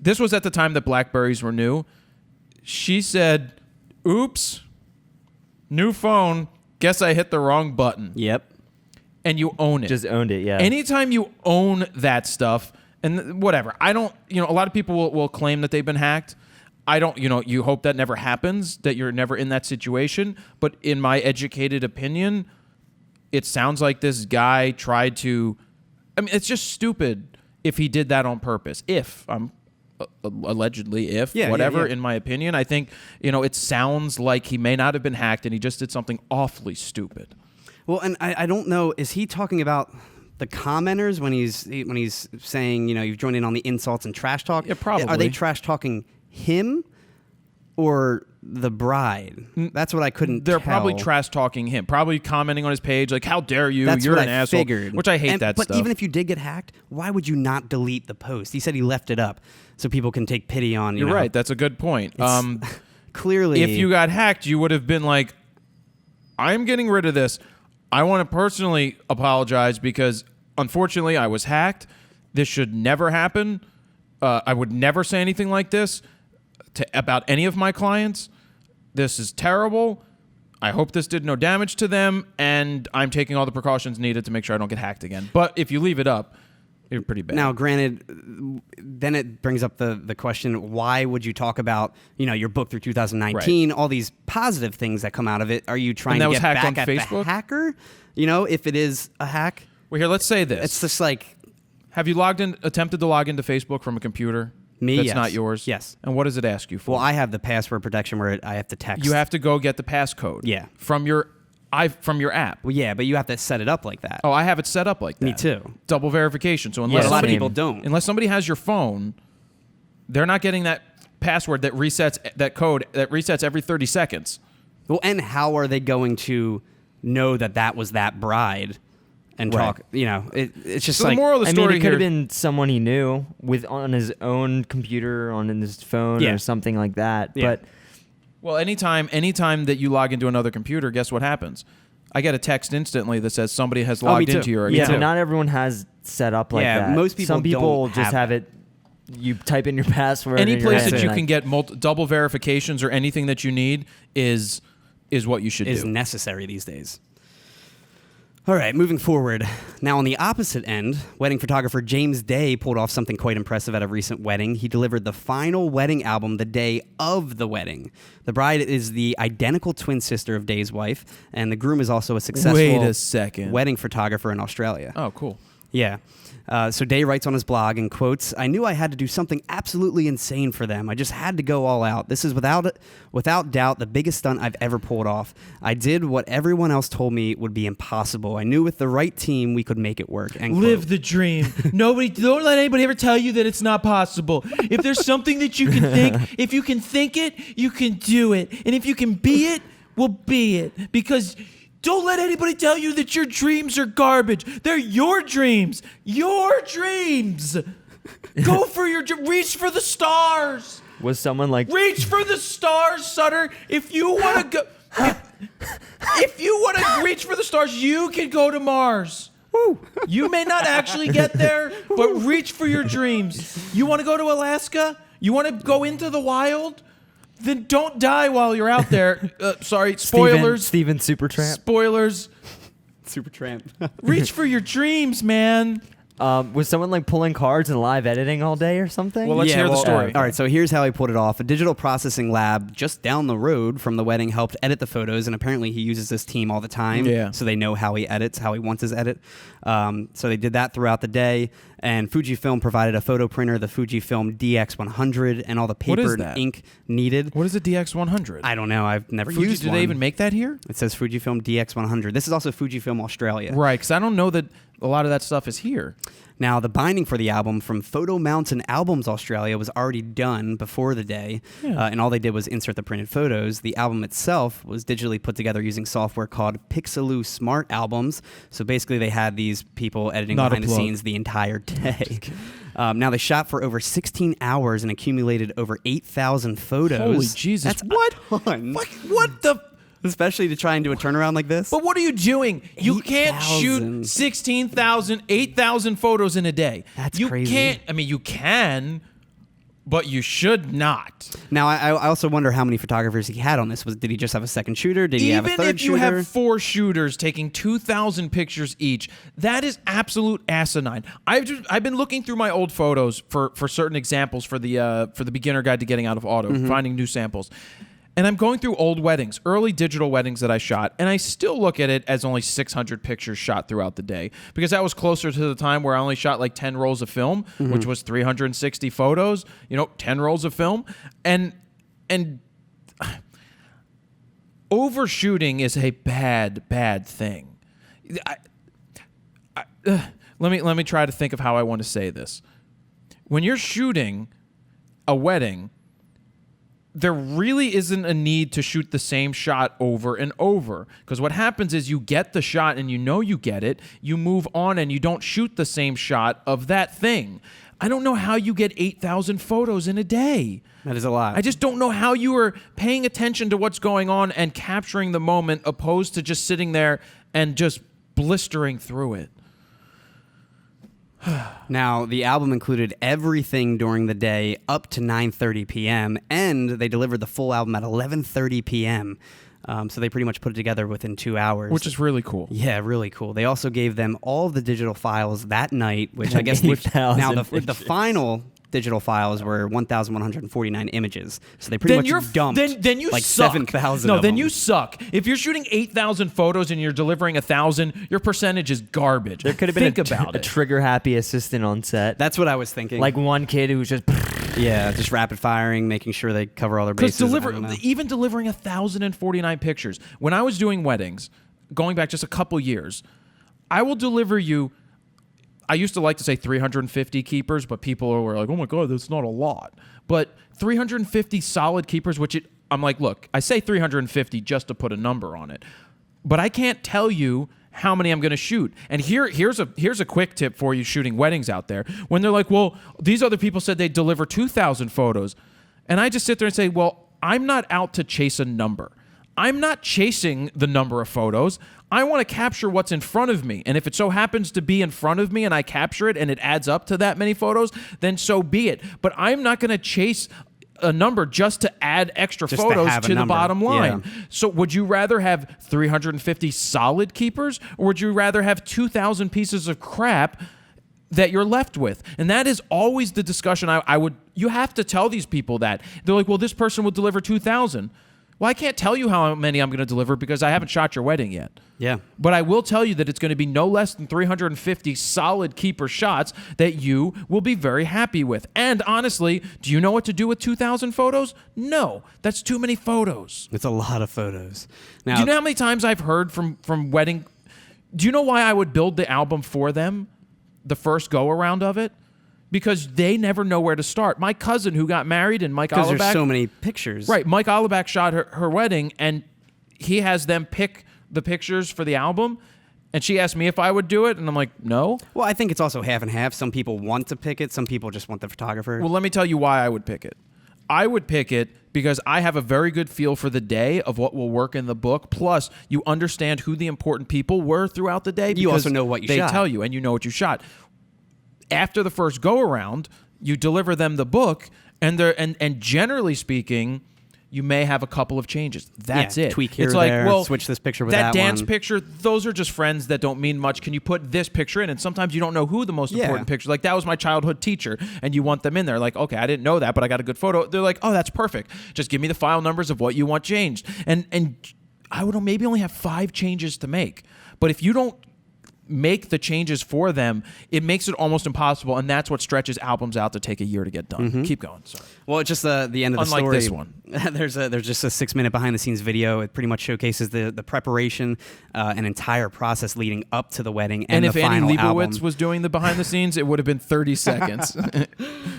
this was at the time that BlackBerries were new. She said, "Oops, new phone. Guess I hit the wrong button." Yep. And you own it. Just owned it, yeah. Anytime you own that stuff, and whatever, I don't, a lot of people will claim that they've been hacked. I don't, you hope that never happens, that you're never in that situation. But in my educated opinion, it sounds like this guy tried to, it's just stupid if he did that on purpose. Allegedly, whatever, in my opinion, I think, it sounds like he may not have been hacked and he just did something awfully stupid. Well, and I don't know, is he talking about the commenters when he's saying, you've joined in on the insults and trash talk? Yeah, probably. Are they trash talking him or the bride? That's what I couldn't They're tell. probably trash talking him, probably commenting on his page like, how dare you, That's you're what an I asshole, figured. which I hate that but stuff. Even if you did get hacked, why would you not delete the post? He said he left it up so people can take pity on, You're right, that's a good point. Clearly. If you got hacked, you would have been like, I'm getting rid of this. I want to personally apologize because, unfortunately, I was hacked. This should never happen. I would never say anything like this about any of my clients. This is terrible. I hope this did no damage to them, and I'm taking all the precautions needed to make sure I don't get hacked again. But if you leave it up, you're pretty bad. Now, granted, then it brings up the question, why would you talk about, your book through 2019, all these positive things that come out of it? Are you trying to get back at the hacker? If it is a hack? Well, here, let's say this. It's just like... Have you attempted to log into Facebook from a computer? Me, That's yes. not yours? Yes. And what does it ask you for? Well, I have the password protection where I have to text. You have to go get the passcode. Yeah. From your app. Well, yeah, but you have to set it up like that. Oh, I have it set up like that. Me too. Double verification. So Yeah, unless a lot of somebody, people don't. Unless somebody has your phone, they're not getting that password that resets that code that resets every 30 seconds. Well, and how are they going to know that was that bride and Right. talk? It's just So like... the moral of the story it could have here- been someone he knew on his own computer, on his phone, Yeah. or something like that. Yeah. But Well, anytime that you log into another computer, guess what happens? I get a text instantly that says somebody has me logged too. into your yeah, account. not everyone has set up like Yeah, that. most people Some people don't just have have it. You type in your password. Any and you're place in. that you Like, can get double verifications or anything that you need is what you should is do. necessary these days. All right, moving forward. Now, on the opposite end, wedding photographer James Day pulled off something quite impressive at a recent wedding. He delivered the final wedding album the day of the wedding. The bride is the identical twin sister of Day's wife, and the groom is also a successful Wait a second. wedding photographer in Australia. Oh, cool. Yeah. So Day writes on his blog and quotes, "I knew I had to do something absolutely insane for them. I just had to go all out. This is without doubt the biggest stunt I've ever pulled off. I did what everyone else told me would be impossible. I knew with the right team we could make it work." End Live quote. the dream. Don't let anybody ever tell you that it's not possible. If there's something that you can think, if you can think it, you can do it. And if you can be it, we'll be it. Because don't let anybody tell you that your dreams are garbage. They're your dreams. Your dreams. Go for reach for the stars. Was someone like? Reach for the stars, Sutter. If you want to go, if you want to reach for the stars, you can go to Mars. You may not actually get there, but reach for your dreams. You want to go to Alaska? You want to go into the wild? Then don't die while you're out there. Sorry, spoilers. Steven Supertramp. Spoilers. Supertramp. Reach for your dreams, man. Was someone like pulling cards and live editing all day or something? Well, let's hear the story. All right, so here's how he pulled it off. A digital processing lab just down the road from the wedding helped edit the photos, and apparently he uses this team all the time, so they know how he edits, how he wants his edit. So they did that throughout the day, and Fujifilm provided a photo printer, the Fujifilm DX100, and all the paper and ink needed. What is a DX100? I don't know. I've never used Did one. they even make that here? It says Fujifilm DX100. This is also Fujifilm Australia. Right, because I don't know that a lot of that stuff is here. Now, the binding for the album from Photo Mountain Albums Australia was already done before the day, and all they did was insert the printed photos. The album itself was digitally put together using software called Pixeloo Smart Albums. So basically, they had these people editing behind the scenes the entire day. Now, they shot for over 16 hours and accumulated over 8,000 photos. Holy Jesus. That's a ton. What the... Especially to try and do a turnaround like this. But what are you doing? You can't shoot 16,000, 8,000 photos in a day. That's you crazy. Can't. I mean, you can, but you should not. Now, I also wonder how many photographers he had on this. Did he just have a second shooter? Did he have a third shooter? Even if you have 4 shooters taking 2,000 pictures each, that is absolute asinine. I've been looking through my old photos for certain examples for the beginner guide to getting out of auto, finding new samples. And I'm going through old weddings, early digital weddings that I shot, and I still look at it as only 600 pictures shot throughout the day, because that was closer to the time where I only shot like 10 rolls of film, which was 360 photos, 10 rolls of film. And overshooting is a bad thing. Let me try to think of how I want to say this. When you're shooting a wedding, there really isn't a need to shoot the same shot over and over, because what happens is you get the shot and you get it, you move on and you don't shoot the same shot of that thing. I don't know how you get 8,000 photos in a day. That is a lot. I just don't know how you are paying attention to what's going on and capturing the moment, opposed to just sitting there and just blistering through it. Now, the album included everything during the day up to 9:30 p.m., and they delivered the full album at 11:30 p.m., so they pretty much put it together within 2 hours. Which is really cool. Yeah, really cool. They also gave them all of the digital files that night, which I guess now the final digital files were 1,149 images. So they pretty much dumped then you like suck. 7,000 No, of then them. you suck. If you're shooting 8,000 photos and you're delivering 1,000, your percentage is garbage. There could have been a trigger-happy assistant on set. That's what I was thinking. Like one kid who was just... Yeah, just rapid firing, making sure they cover all their bases. Because even delivering 1,049 pictures. When I was doing weddings, going back just a couple years, I will deliver you... I used to like to say 350 keepers, but people were like, oh my God, that's not a lot. But 350 solid keepers, I'm like, look, I say 350 just to put a number on it. But I can't tell you how many I'm going to shoot. And here's a quick tip for you shooting weddings out there. When they're like, well, these other people said they'd deliver 2,000 photos. And I just sit there and say, well, I'm not out to chase a number. I'm not chasing the number of photos. I want to capture what's in front of me. And if it so happens to be in front of me and I capture it and it adds up to that many photos, then so be it. But I'm not going to chase a number just to add extra photos to the bottom line. Yeah. So would you rather have 350 solid keepers, or would you rather have 2,000 pieces of crap that you're left with? And that is always the discussion you have to tell these people that. They're like, well, this person will deliver 2,000. Well, I can't tell you how many I'm going to deliver because I haven't shot your wedding yet. Yeah. But I will tell you that it's going to be no less than 350 solid keeper shots that you will be very happy with. And honestly, do you know what to do with 2,000 photos? No. That's too many photos. It's a lot of photos. Now, do you know how many times I've heard from wedding... Do you know why I would build the album for them, the first go-around of it? Because they never know where to start. My cousin who got married, and Mike Olabak... Because there's so many pictures. Right. Mike Olabak shot her wedding, and he has them pick the pictures for the album. And she asked me if I would do it, and I'm like, no. Well, I think it's also half and half. Some people want to pick it. Some people just want the photographer. Well, let me tell you why I would pick it. I would pick it because I have a very good feel for the day of what will work in the book. Plus, you understand who the important people were throughout the day. You also know what you shot. They tell you, and you know what you shot. After the first go-around, you deliver them the book, and generally speaking, you may have a couple of changes. That's it. Tweak here it's or like, there, well, switch this picture with that dance one. picture, those are just friends that don't mean much. Can you put this picture in? And sometimes you don't know who the most important picture. Like, that was my childhood teacher, and you want them in there. Like, okay, I didn't know that, but I got a good photo. They're like, oh, that's perfect. Just give me the file numbers of what you want changed. And I would maybe only have 5 changes to make. But if you don't make the changes for them, it makes it almost impossible, and that's what stretches albums out to take a year to get done. Keep going. Sorry. Well, it's just the end of the Unlike story. this one. there's just a 6-minute behind the scenes video. It pretty much showcases the preparation, an entire process leading up to the wedding and if the Annie final Leibovitz album. was doing the behind the scenes, it would have been 30 seconds.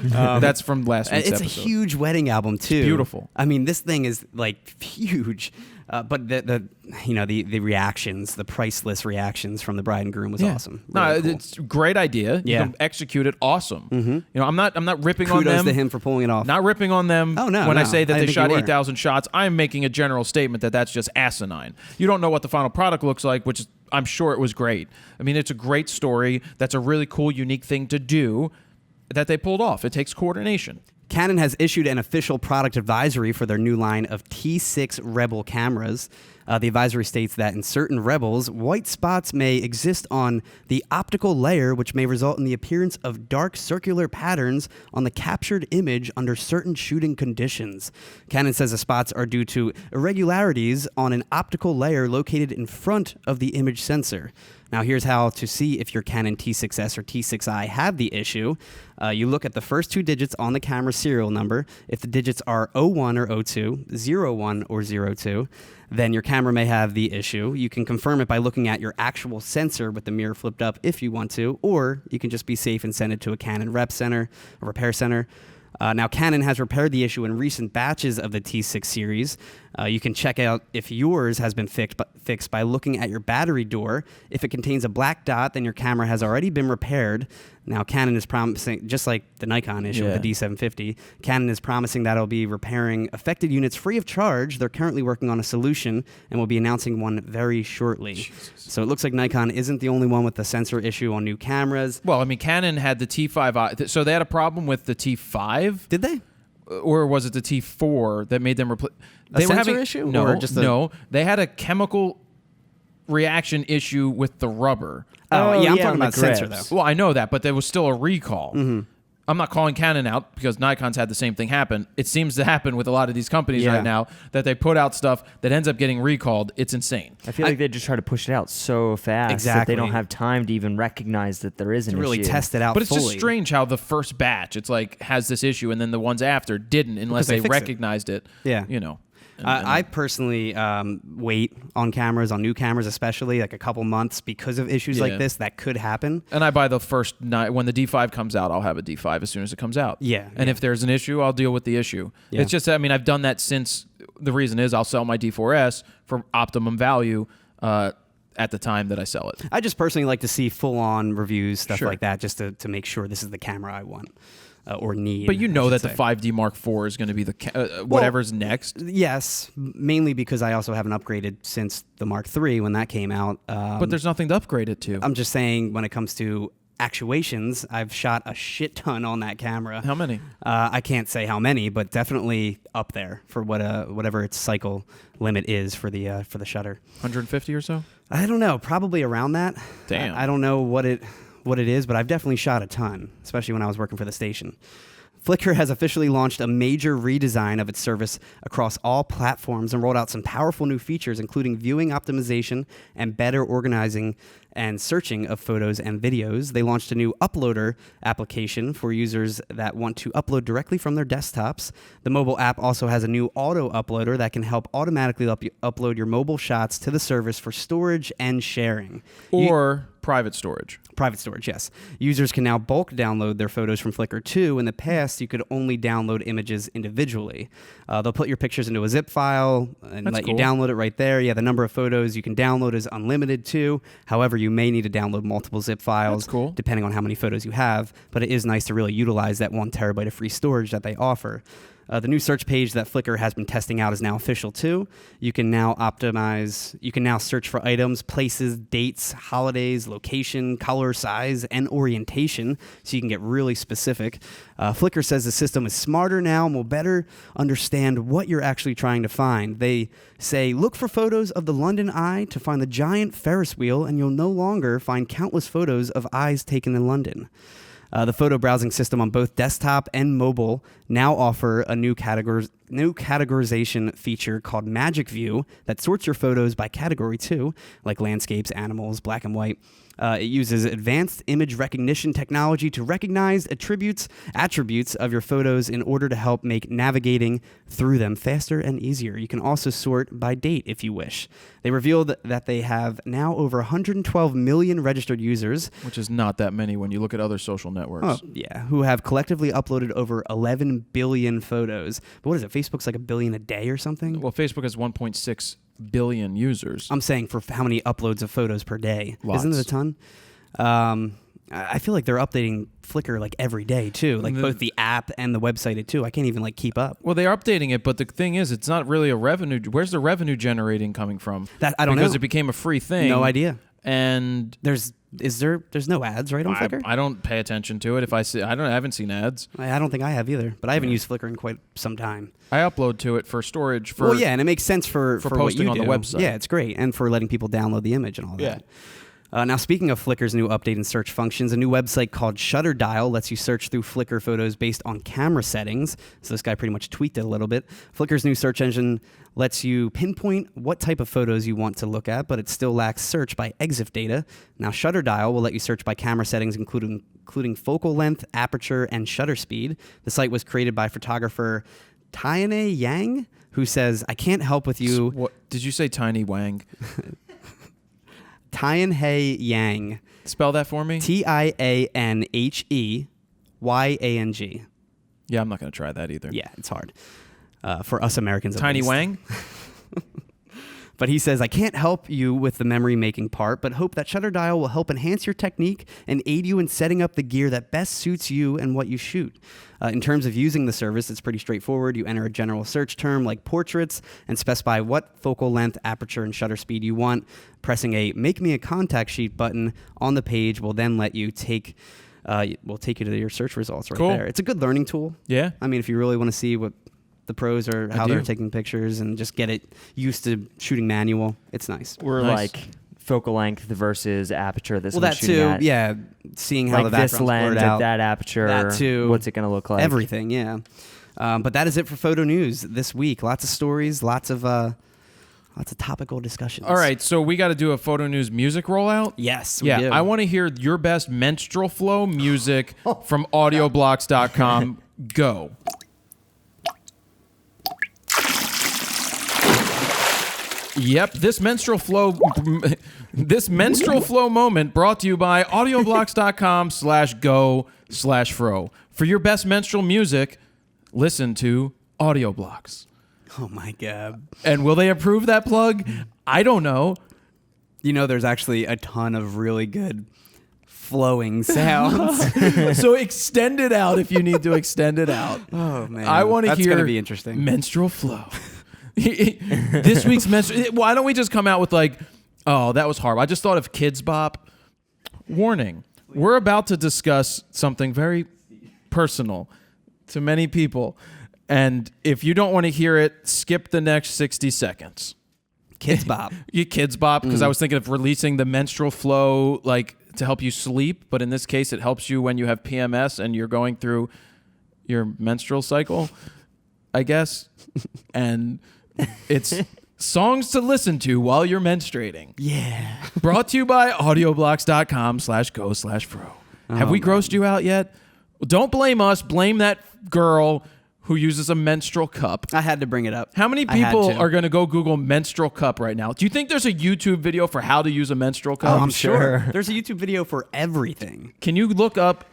That's from last week's It's episode. a huge wedding album too. It's beautiful. I mean, this thing is like huge. But the reactions, the priceless reactions from the bride and groom was awesome. Really cool. It's a great idea. You can execute it awesome. You know, I'm not ripping on Kudos them. to him for pulling it off. Not ripping on them. Oh, no, when I no. say that I they think shot you were. 8,000 shots, I'm making a general statement that that's just asinine. You don't know what the final product looks like, which is, I'm sure it was great. I mean, it's a great story. That's a really cool, unique thing to do that they pulled off. It takes coordination. Canon has issued an official product advisory for their new line of T6 Rebel cameras. The advisory states that in certain Rebels, white spots may exist on the optical layer, which may result in the appearance of dark circular patterns on the captured image under certain shooting conditions. Canon says the spots are due to irregularities on an optical layer located in front of the image sensor. Now, here's how to see if your Canon T6S or T6i have the issue. You look at the first 2 digits on the camera serial number. If the digits are 01 or 02, 01 or 02, then your camera may have the issue. You can confirm it by looking at your actual sensor with the mirror flipped up if you want to, or you can just be safe and send it to a Canon repair center. Now, Canon has repaired the issue in recent batches of the T6 series. You can check out if yours has been fixed by looking at your battery door. If it contains a black dot, then your camera has already been repaired. Now, Canon is promising, just like the Nikon issue with the D750, Canon is promising that it'll be repairing affected units free of charge. They're currently working on a solution and will be announcing one very shortly. Jesus. So it looks like Nikon isn't the only one with the sensor issue on new cameras. Well, I mean, Canon had the T5i. So they had a problem with the T5. Did they? Or was it the T4 that made them replace? A sensor issue? No, or just no. They had a chemical reaction issue with the rubber. I'm talking on the about sensor, grips. though. Well, I know that, but there was still a recall. I'm not calling Canon out because Nikon's had the same thing happen. It seems to happen with a lot of these companies right now that they put out stuff that ends up getting recalled. It's insane. I feel like they just try to push it out so fast that they don't have time to even recognize that there is an to really issue. test it out But it's fully. just strange how the first batch, it's like, has this issue, and then the ones after didn't unless they fixed recognized it. Yeah. You know. I personally wait on cameras, on new cameras especially, like a couple months because of issues like this that could happen. And I buy the first night when the D5 comes out. I'll have a D5 as soon as it comes out. Yeah. And if there's an issue, I'll deal with the issue. Yeah. It's just, I mean, I've done that since. The reason is I'll sell my D4S for optimum value at the time that I sell it. I just personally like to see full-on reviews, stuff Sure. like that, just to make sure this is the camera I want or need. But you know I that should the say. 5D Mark IV is going to be the whatever's next. Yes, mainly because I also haven't upgraded since the Mark III when that came out. But there's nothing to upgrade it to. I'm just saying when it comes to actuations, I've shot a shit ton on that camera. How many? I can't say how many, but definitely up there for whatever its cycle limit is for the shutter. 150 or so? I don't know, probably around that. Damn. I don't know what it is, but I've definitely shot a ton, especially when I was working for the station. Flickr has officially launched a major redesign of its service across all platforms and rolled out some powerful new features, including viewing optimization and better organizing and searching of photos and videos. They launched a new uploader application for users that want to upload directly from their desktops. The mobile app also has a new auto uploader that can help automatically upload your mobile shots to the service for storage and sharing. Or private storage. Private storage, yes. Users can now bulk download their photos from Flickr too. In the past, you could only download images individually. They'll put your pictures into a zip file and let you download it right there. Yeah, the number of photos you can download is unlimited too. However, you may need to download multiple zip files depending on how many photos you have, but it is nice to really utilize that 1 terabyte of free storage that they offer. The new search page that Flickr has been testing out is now official too. You can now search for items, places, dates, holidays, location, color, size, and orientation, so you can get really specific. Flickr says the system is smarter now and will better understand what you're actually trying to find. They say, look for photos of the London Eye to find the giant Ferris wheel, and you'll no longer find countless photos of eyes taken in London. The photo browsing system on both desktop and mobile now offer a new categorization feature called Magic View that sorts your photos by category too, like landscapes, animals, black and white. It uses advanced image recognition technology to recognize attributes of your photos in order to help make navigating through them faster and easier. You can also sort by date if you wish. They revealed that they have now over 112 million registered users. Which is not that many when you look at other social networks. Oh, yeah, who have collectively uploaded over 11 billion photos. But what is it? Facebook's like a billion a day or something? Well, Facebook has 1.6 billion users. I'm saying for how many uploads of photos per day. Lots. Isn't it a ton? I feel like they're updating Flickr like every day too, like both the app and the website too. I can't even like keep up. Well, they're updating it, but the thing is, it's not really a revenue. Where's the revenue generating coming from? That I don't know. Because it became a free thing. No idea. And there's no ads right on Flickr? I don't pay attention to it. If I see, I haven't seen ads. I don't think I have either, but I haven't used Flickr in quite some time. I upload to it for storage. Well, yeah, and it makes sense for posting what you on do. the website. Yeah, it's great, and for letting people download the image and all that. Yeah. Now, speaking of Flickr's new update and search functions, a new website called Shutterdial lets you search through Flickr photos based on camera settings. So this guy pretty much tweaked it a little bit. Flickr's new search engine lets you pinpoint what type of photos you want to look at, but it still lacks search by EXIF data. Now, Shutterdial will let you search by camera settings, including focal length, aperture, and shutter speed. The site was created by photographer Tianhe Yang, who says, I can't help with you. What did you say, Tiny Wang? Tianhe Yang. Spell that for me. Tianheyang. Yeah, I'm not going to try that either. Yeah, it's hard. For us Americans, at Tiny least. Wang? But he says, I can't help you with the memory making part, but hope that Shutterdial will help enhance your technique and aid you in setting up the gear that best suits you and what you shoot. In terms of using the service, it's pretty straightforward. You enter a general search term like portraits and specify what focal length, aperture, and shutter speed you want. Pressing a Make Me a Contact Sheet button on the page will then let you take you to your search results right there. It's a good learning tool. Yeah. I mean, if you really want to see what the pros are, how they're taking pictures and just get it used to shooting manual, it's nice. We're like focal length versus aperture. This that too, at. yeah. Seeing how like the this background's lens blurred out. at that aperture. That too. What's it going to look like? Everything, yeah. But that is it for photo news this week. Lots of stories, lots of topical discussions. All right, so we got to do a photo news music rollout. Yes, we yeah. do. I want to hear your best menstrual flow music from audioblocks.com. Go. Yep, this menstrual flow moment brought to you by audioblocks.com/go/fro. For your best menstrual music, listen to Audioblocks. Oh my God. And will they approve that plug? I don't know. You know, there's actually a ton of really good flowing sounds. So extend it out if you need to extend it out. Oh man. I want to hear That's going to be interesting. Menstrual flow. This week's menstrual. Why don't we just come out with like, oh, that was horrible. I just thought of Kids Bop. Warning. We're about to discuss something very personal to many people. And if you don't want to hear it, skip the next 60 seconds. Kids Bop. Kids Bop, because I was thinking of releasing the menstrual flow like to help you sleep. But in this case, it helps you when you have PMS and you're going through your menstrual cycle, I guess. And it's songs to listen to while you're menstruating. Yeah. Brought to you by audioblocks.com/go/fro. Have we grossed you out yet? Don't blame us. Blame that girl who uses a menstrual cup. I had to bring it up. How many people are going to go Google menstrual cup right now? Do you think there's a YouTube video for how to use a menstrual cup? I'm sure. There's a YouTube video for everything. Can you look up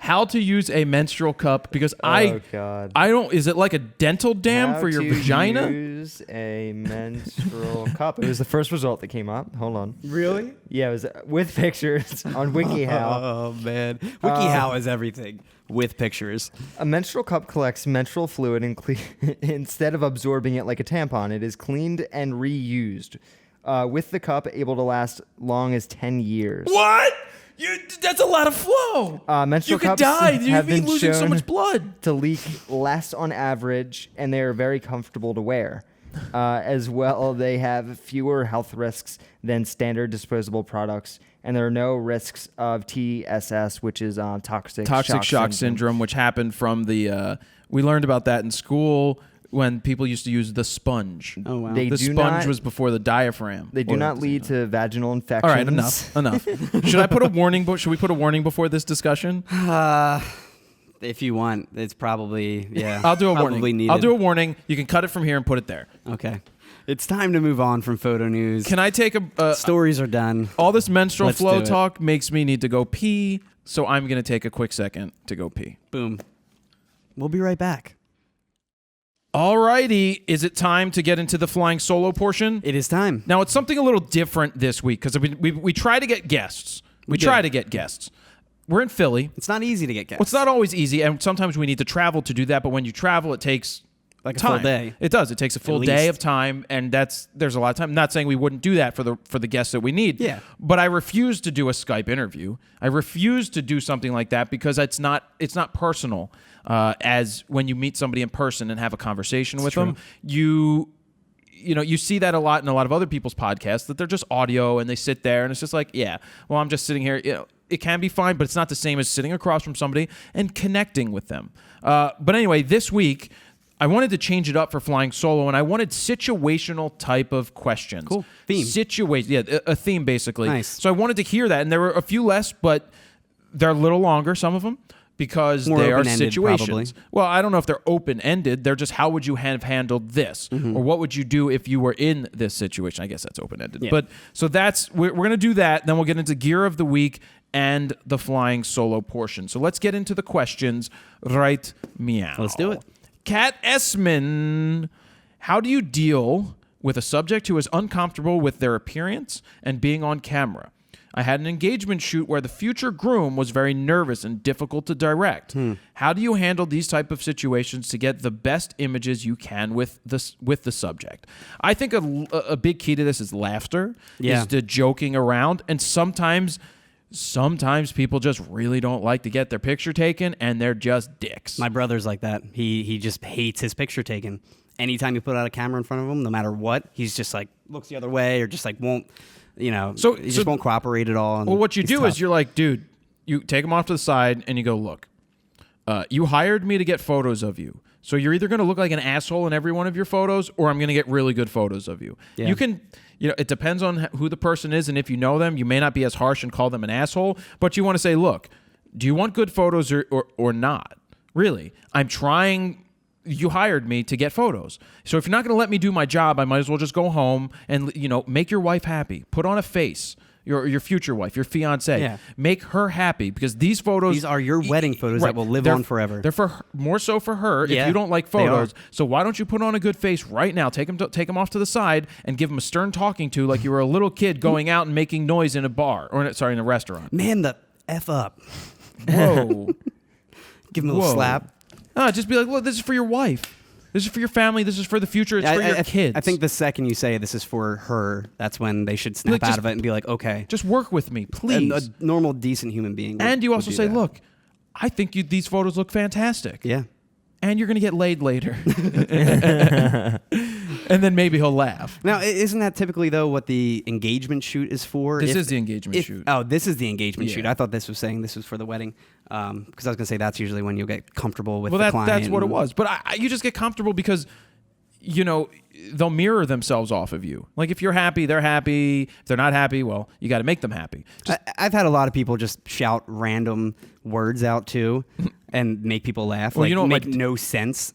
How to use a menstrual cup, because God. I don't, is it like a dental dam for your vagina? Use a menstrual cup. It was the first result that came up. Hold on. Really? Yeah, it was with pictures on WikiHow. Oh man, WikiHow is everything with pictures. A menstrual cup collects menstrual fluid and instead of absorbing it like a tampon, it is cleaned and reused. With the cup able to last long as 10 years. What? That's a lot of flow. Menstrual you could cups die. have You'd be been losing so shown much blood. to leak less on average, and they are very comfortable to wear. As well, they have fewer health risks than standard disposable products, and there are no risks of TSS, which is toxic shock syndrome, which happened from the. We learned about that in school when people used to use the sponge. Oh wow. The sponge was before the diaphragm. They do not lead to vaginal infections. All right, enough. Should I put a warning? Should we put a warning before this discussion? If you want, it's probably I'll do a warning. Needed. I'll do a warning. You can cut it from here and put it there. Okay. It's time to move on from photo news. Can I take a stories are done. All this menstrual Let's flow do it. talk makes me need to go pee, so I'm going to take a quick second to go pee. Boom. We'll be right back. Alrighty, is it time to get into the flying solo portion? It is time. Now, it's something a little different this week because we try to get guests. We try to get guests. We're in Philly. It's not easy to get guests. Well, it's not always easy, and sometimes we need to travel to do that, but when you travel, it takes like time. a full day. It does. It takes a full day of time, and there's a lot of time. I'm not saying we wouldn't do that for the guests that we need. Yeah. But I refuse to do a Skype interview. I refuse to do something like that because it's not personal. As when you meet somebody in person and have a conversation with them, you see that a lot in a lot of other people's podcasts, that they're just audio and they sit there and it's just like, yeah, well, I'm just sitting here. It can be fine, but it's not the same as sitting across from somebody and connecting with them. But anyway, this week, I wanted to change it up for flying solo, and I wanted situational type of questions. Cool. Theme. A theme, basically. Nice. So I wanted to hear that, and there were a few less, but they're a little longer, some of them, because More they are open-ended, situations. probably. Well, I don't know if they're open-ended. They're just, how would you have handled this? Mm-hmm. Or what would you do if you were in this situation? I guess that's open-ended. Yeah. But so we're going to do that. Then we'll get into gear of the week and the flying solo portion. So let's get into the questions right meow. Let's do it. Kat Essman, how do you deal with a subject who is uncomfortable with their appearance and being on camera? I had an engagement shoot where the future groom was very nervous and difficult to direct. How do you handle these type of situations to get the best images you can with the subject? I think a big key to this is laughter, is the joking around, and sometimes people just really don't like to get their picture taken, and they're just dicks. My brother's like that. He just hates his picture taken. Anytime you put out a camera in front of him, no matter what, he's just like looks the other way or just like won't. He just won't cooperate at all. Well, what you do is you're like, dude, you take them off to the side and you go, look, you hired me to get photos of you. So you're either going to look like an asshole in every one of your photos, or I'm going to get really good photos of you. Yeah. You can, it depends on who the person is, and if you know them, you may not be as harsh and call them an asshole, but you want to say, look, do you want good photos or not? Really, I'm trying. You hired me to get photos. So if you're not going to let me do my job, I might as well just go home and, make your wife happy. Put on a face. Your future wife, your fiance. Yeah. Make her happy, because these photos... These are your wedding photos that will live on forever. They're for her, more so for her if you don't like photos. So why don't you put on a good face right now? Take them off to the side and give them a stern talking to, like you were a little kid going out and making noise in a bar. In a restaurant. Man, the F up. Whoa. Give him a little slap. Just be like, look, this is for your wife. This is for your family. This is for the future. It's for your kids. I think the second you say this is for her, that's when they should snap out of it and be like, okay. Just work with me, please. A normal, decent human being And you also say, look, I think these photos look fantastic. Yeah. And you're going to get laid later. And then maybe he'll laugh. Now, isn't that typically, though, what the engagement shoot is for? This is the engagement shoot. Oh, this is the engagement shoot. I thought this was saying this was for the wedding. Because I was going to say that's usually when you'll get comfortable with the client. That's what it was. But you just get comfortable because, they'll mirror themselves off of you. Like, if you're happy, they're happy. If they're not happy, well, you got to make them happy. I've had a lot of people just shout random words out, too, and make people laugh. Well, make no sense.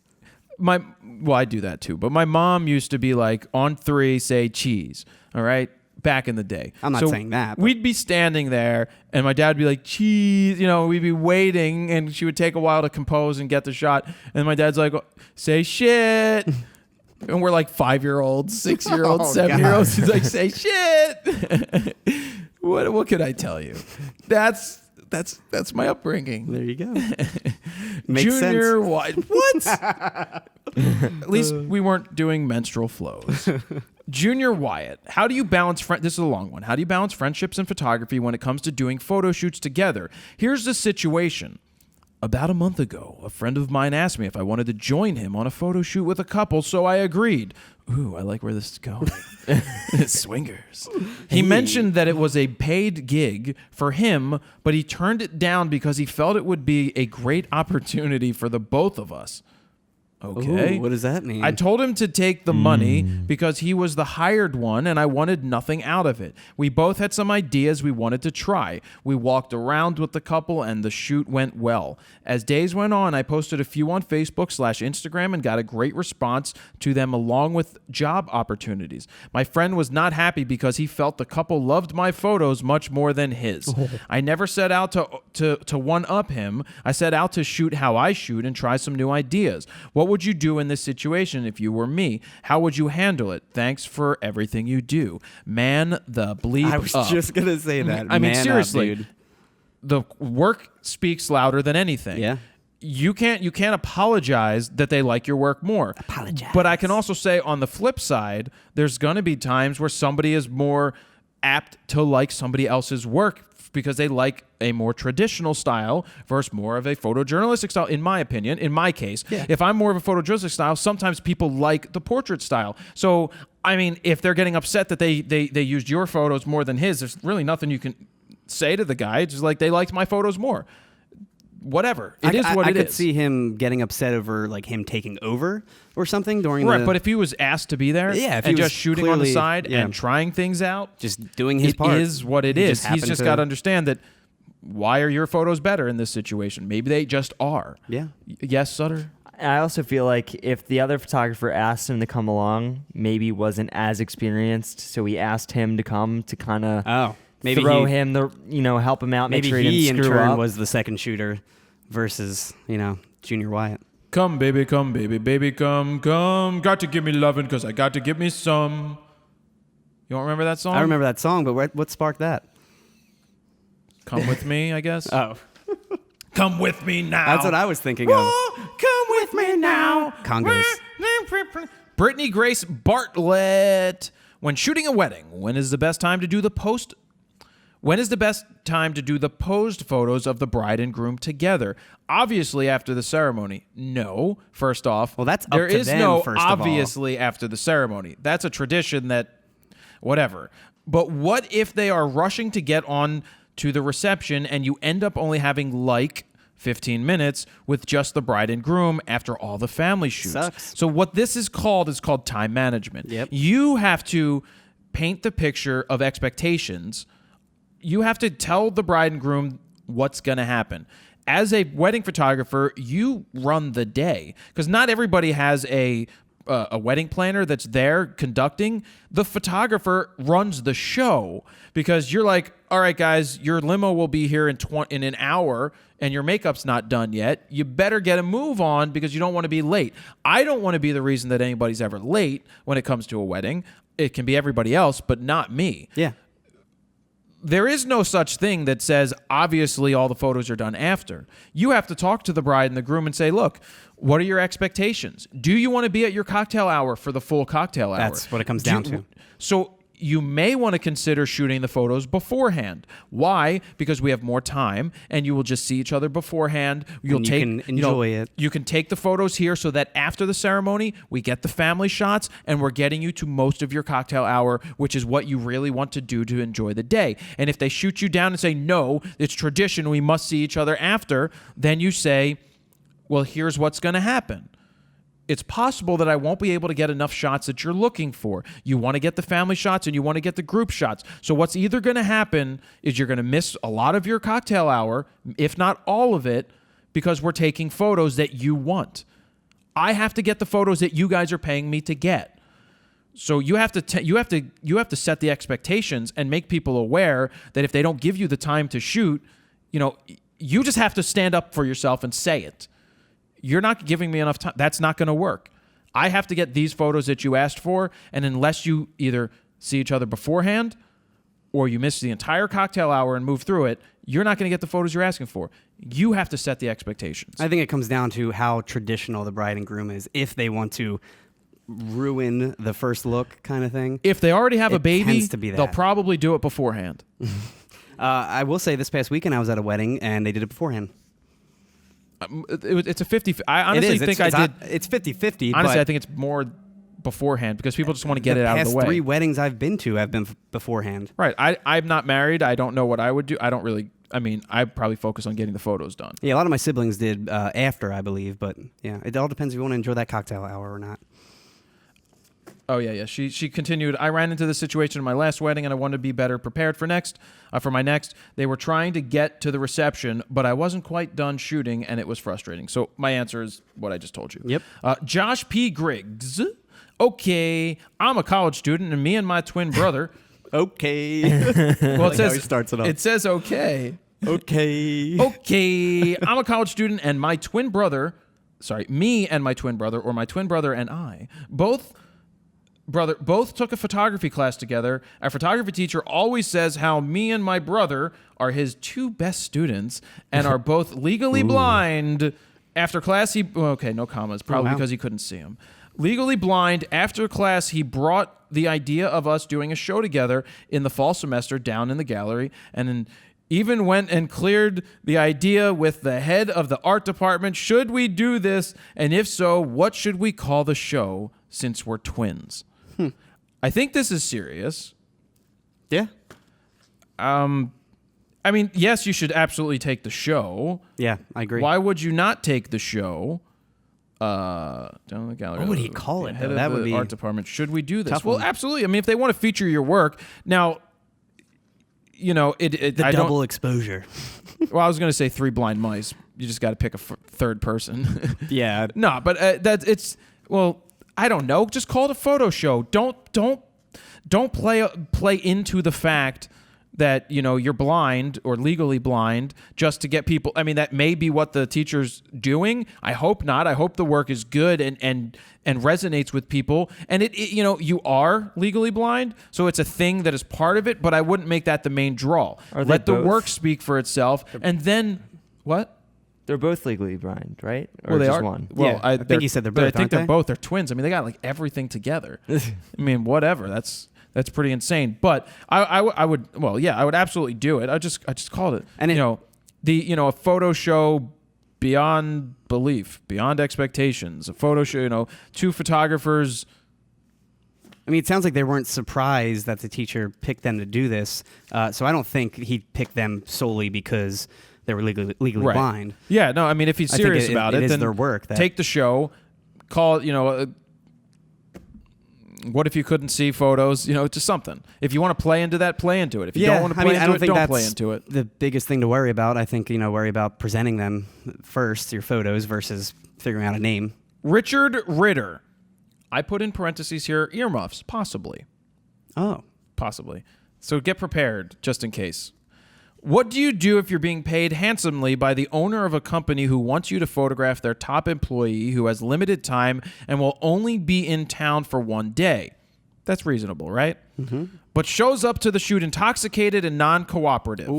I do that too. But my mom used to be like, on 3, say cheese. All right? back in the day. I'm not saying that. But We'd be standing there, and my dad would be like, "Cheese," we'd be waiting, and she would take a while to compose and get the shot. And my dad's like, "Say shit." And we're like 5-year-olds, 6-year-olds, 7-year-olds. He's like, "Say shit." What could I tell you? That's my upbringing. there you go. Makes Junior sense. What? At least we weren't doing menstrual flows. Junior Wyatt, how do you balance this is a long one. How do you balance friendships and photography when it comes to doing photo shoots together? Here's the situation. About a month ago, a friend of mine asked me if I wanted to join him on a photo shoot with a couple, so I agreed. Ooh, I like where this is going. Swingers. He mentioned that it was a paid gig for him, but he turned it down because he felt it would be a great opportunity for the both of us. Okay. Ooh, what does that mean? I told him to take the money because he was the hired one and I wanted nothing out of it. We both had some ideas we wanted to try. We walked around with the couple and the shoot went well. As days went on, I posted a few on Facebook/Instagram and got a great response to them along with job opportunities. My friend was not happy because he felt the couple loved my photos much more than his. I never set out to one-up him. I set out to shoot how I shoot and try some new ideas. What would you do in this situation if you were me? How would you handle it? Thanks for everything you do. Man the bleep I was up. just going to say that. I mean, Man seriously, up, dude. the work speaks louder than anything. Yeah. You can't apologize that they like your work more. Apologize. But I can also say on the flip side, there's going to be times where somebody is more apt to like somebody else's work because they like a more traditional style versus more of a photojournalistic style, in my opinion, in my case. Yeah. If I'm more of a photojournalistic style, sometimes people like the portrait style. So, I mean, if they're getting upset that they used your photos more than his, there's really nothing you can say to the guy. It's just like, they liked my photos more. Whatever. It is what I it is. could see him getting upset over like him taking over or something during Right, the... but if he was asked to be there Yeah, if he and was just shooting on the clearly- side yeah. and trying things out, just doing his part. it is what it He is. just He's happened just to- got to understand that why are your photos better in this situation? Maybe they just are. Yeah. Yes, Sutter? I also feel like if the other photographer asked him to come along, maybe wasn't as experienced, so he asked him to come to kind of maybe throw him the help him out, make Maybe sure he he in didn't screw turn up. was the second shooter versus, Junior Wyatt. Come, baby, baby, come. Got to give me lovin' because I got to give me some. You don't remember that song? I remember that song, but what sparked that? Come with me, I guess. Oh. Come with me now. That's what I was thinking of. Oh, come with me now. Congos. Brittany Grace Bartlett. When shooting a wedding, when is the best time to do the posed photos of the bride and groom together? Obviously after the ceremony. No, first off. Well, that's up there to is them, no first of all. obviously after the ceremony. That's a tradition that whatever. But what if they are rushing to get on to the reception and you end up only having like 15 minutes with just the bride and groom after all the family shoots? Sucks. So what this is called time management. Yep. You have to paint the picture of expectations. You have to tell the bride and groom what's going to happen. As a wedding photographer, you run the day because not everybody has a wedding planner that's there conducting. The photographer runs the show because you're like, all right, guys, your limo will be here in an hour and your makeup's not done yet. You better get a move on because you don't want to be late. I don't want to be the reason that anybody's ever late when it comes to a wedding. It can be everybody else, but not me. Yeah. There is no such thing that says, obviously, all the photos are done after. You have to talk to the bride and the groom and say, look, what are your expectations? Do you want to be at your cocktail hour for the full cocktail hour? That's what it comes down to. So you may want to consider shooting the photos beforehand. Why? Because we have more time and you will just see each other beforehand. You can enjoy it. You can take the photos here so that after the ceremony, we get the family shots and we're getting you to most of your cocktail hour, which is what you really want to do to enjoy the day. And if they shoot you down and say, no, it's tradition, we must see each other after, then you say, well, here's what's going to happen. It's possible that I won't be able to get enough shots that you're looking for. You want to get the family shots and you want to get the group shots. So what's either going to happen is you're going to miss a lot of your cocktail hour, if not all of it, because we're taking photos that you want. I have to get the photos that you guys are paying me to get. So you have to set the expectations and make people aware that if they don't give you the time to shoot, you just have to stand up for yourself and say it. You're not giving me enough time. That's not going to work. I have to get these photos that you asked for, and unless you either see each other beforehand or you miss the entire cocktail hour and move through it, you're not going to get the photos you're asking for. You have to set the expectations. I think it comes down to how traditional the bride and groom is. If they want to ruin the first look kind of thing. If they already have a baby, they'll that. Probably do it beforehand. I will say this past weekend I was at a wedding and they did it beforehand. It's a 50. I honestly think it's 50-50. Honestly, I think it's more beforehand because people just want to get it out of the way. The past 3 weddings I've been to have been beforehand. Right. I'm not married. I don't know what I would do. I don't really. I mean, I probably focus on getting the photos done. Yeah, a lot of my siblings did after, I believe. But yeah, it all depends if you want to enjoy that cocktail hour or not. Oh, yeah. She continued, I ran into this situation in my last wedding, and I wanted to be better prepared for my next. They were trying to get to the reception, but I wasn't quite done shooting, and it was frustrating. So my answer is what I just told you. Yep. Josh P. Griggs. Okay, I'm a college student, and me and my twin brother. Okay. Well, it says, how he starts it off. It says okay. Okay. Okay, I'm a college student, and my twin brother, me and my twin brother, or my twin brother and I, both took a photography class together. Our photography teacher always says how me and my brother are his 2 best students and are both legally blind. After class, no commas, probably because he couldn't see him. Legally blind, after class, he brought the idea of us doing a show together in the fall semester down in the gallery, and then even went and cleared the idea with the head of the art department. Should we do this? And if so, what should we call the show since we're twins? I think this is serious. Yeah. I mean, yes, you should absolutely take the show. Yeah, I agree. Why would you not take the show? Down in the gallery. What would he call it? Head That of would the be art department. Should we do this? tough Well, one. absolutely. I mean, if they want to feature your work, now, The double exposure. Well, I was going to say 3 blind mice. You just got to pick a third person. Yeah. No, but I don't know. Just call it a photo show. Don't play into the fact that you're blind or legally blind just to get people. I mean, that may be what the teacher's doing. I hope not. I hope the work is good and resonates with people. And you are legally blind, so it's a thing that is part of it. But I wouldn't make that the main draw. Let the work speak for itself, and then what? They're both legally blind, right? Or Well, they just are. one? Well, Yeah, I think you said they're both, I think aren't they're they? both. They're twins. I mean, they got like everything together. I mean, whatever. That's pretty insane. But I would. Well, yeah, I would absolutely do it. I just called it. And a photo show beyond belief, beyond expectations. A photo show. 2 photographers. I mean, it sounds like they weren't surprised that the teacher picked them to do this. So I don't think he picked them solely because they were legally Right. blind. Yeah. No. I mean, if he's I think serious about it, is then their work. take the show. Call it. What if you couldn't see photos? Just something. If you want to play into that, play into it. If you don't want to play into it, don't play into it. The biggest thing to worry about, I think, worry about presenting them first, your photos, versus figuring out a name. Richard Ritter. I put in parentheses here, earmuffs, possibly. Oh. Possibly. So get prepared, just in case. What do you do if you're being paid handsomely by the owner of a company who wants you to photograph their top employee who has limited time and will only be in town for 1 day? That's reasonable, right? Mm-hmm. But shows up to the shoot intoxicated and non-cooperative.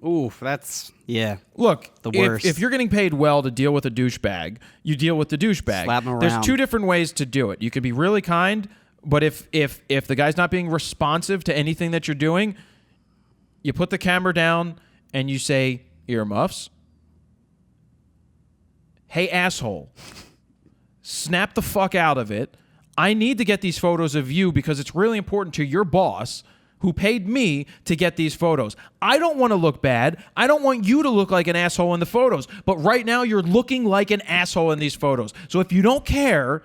Ooh, that's, yeah. Look, the worst. If you're getting paid well to deal with a douchebag, you deal with the douchebag. Slap him There's around. 2 different ways to do it. You could be really kind, but if the guy's not being responsive to anything that you're doing, you put the camera down and you say, earmuffs. Hey, asshole. Snap the fuck out of it. I need to get these photos of you because it's really important to your boss who paid me to get these photos. I don't want to look bad. I don't want you to look like an asshole in the photos. But right now you're looking like an asshole in these photos. So if you don't care,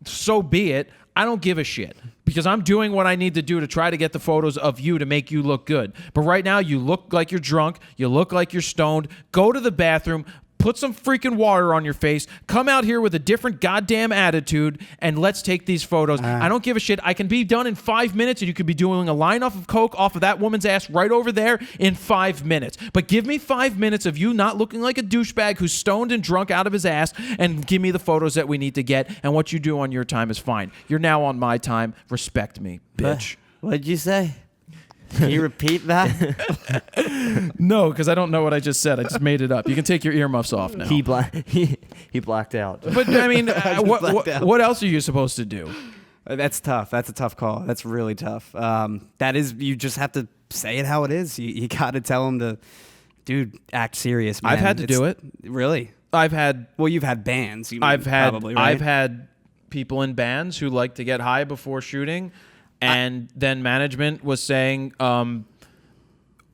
so be it. I don't give a shit because I'm doing what I need to do to try to get the photos of you to make you look good. But right now you look like you're drunk. You look like you're stoned. Go to the bathroom. put some freaking water on your face, come out here with a different goddamn attitude, and let's take these photos. I don't give a shit. I can be done in 5 minutes, and you could be doing a line off of coke off of that woman's ass right over there in 5 minutes. But give me 5 minutes of you not looking like a douchebag who's stoned and drunk out of his ass, and give me the photos that we need to get, and what you do on your time is fine. You're now on my time. Respect me, bitch. What'd you say? Can you repeat that? No, because I don't know what I just said. I just made it up. You can take your earmuffs off now. He blacked out. But I mean, what else are you supposed to do? That's tough. That's a tough call. That's really tough. That is, you just have to say it how it is. You got to tell them to, dude, act serious, man. I've had to do it. Really? Well, you've had bands. I've had probably, right? I've had people in bands who like to get high before shooting, and then management was saying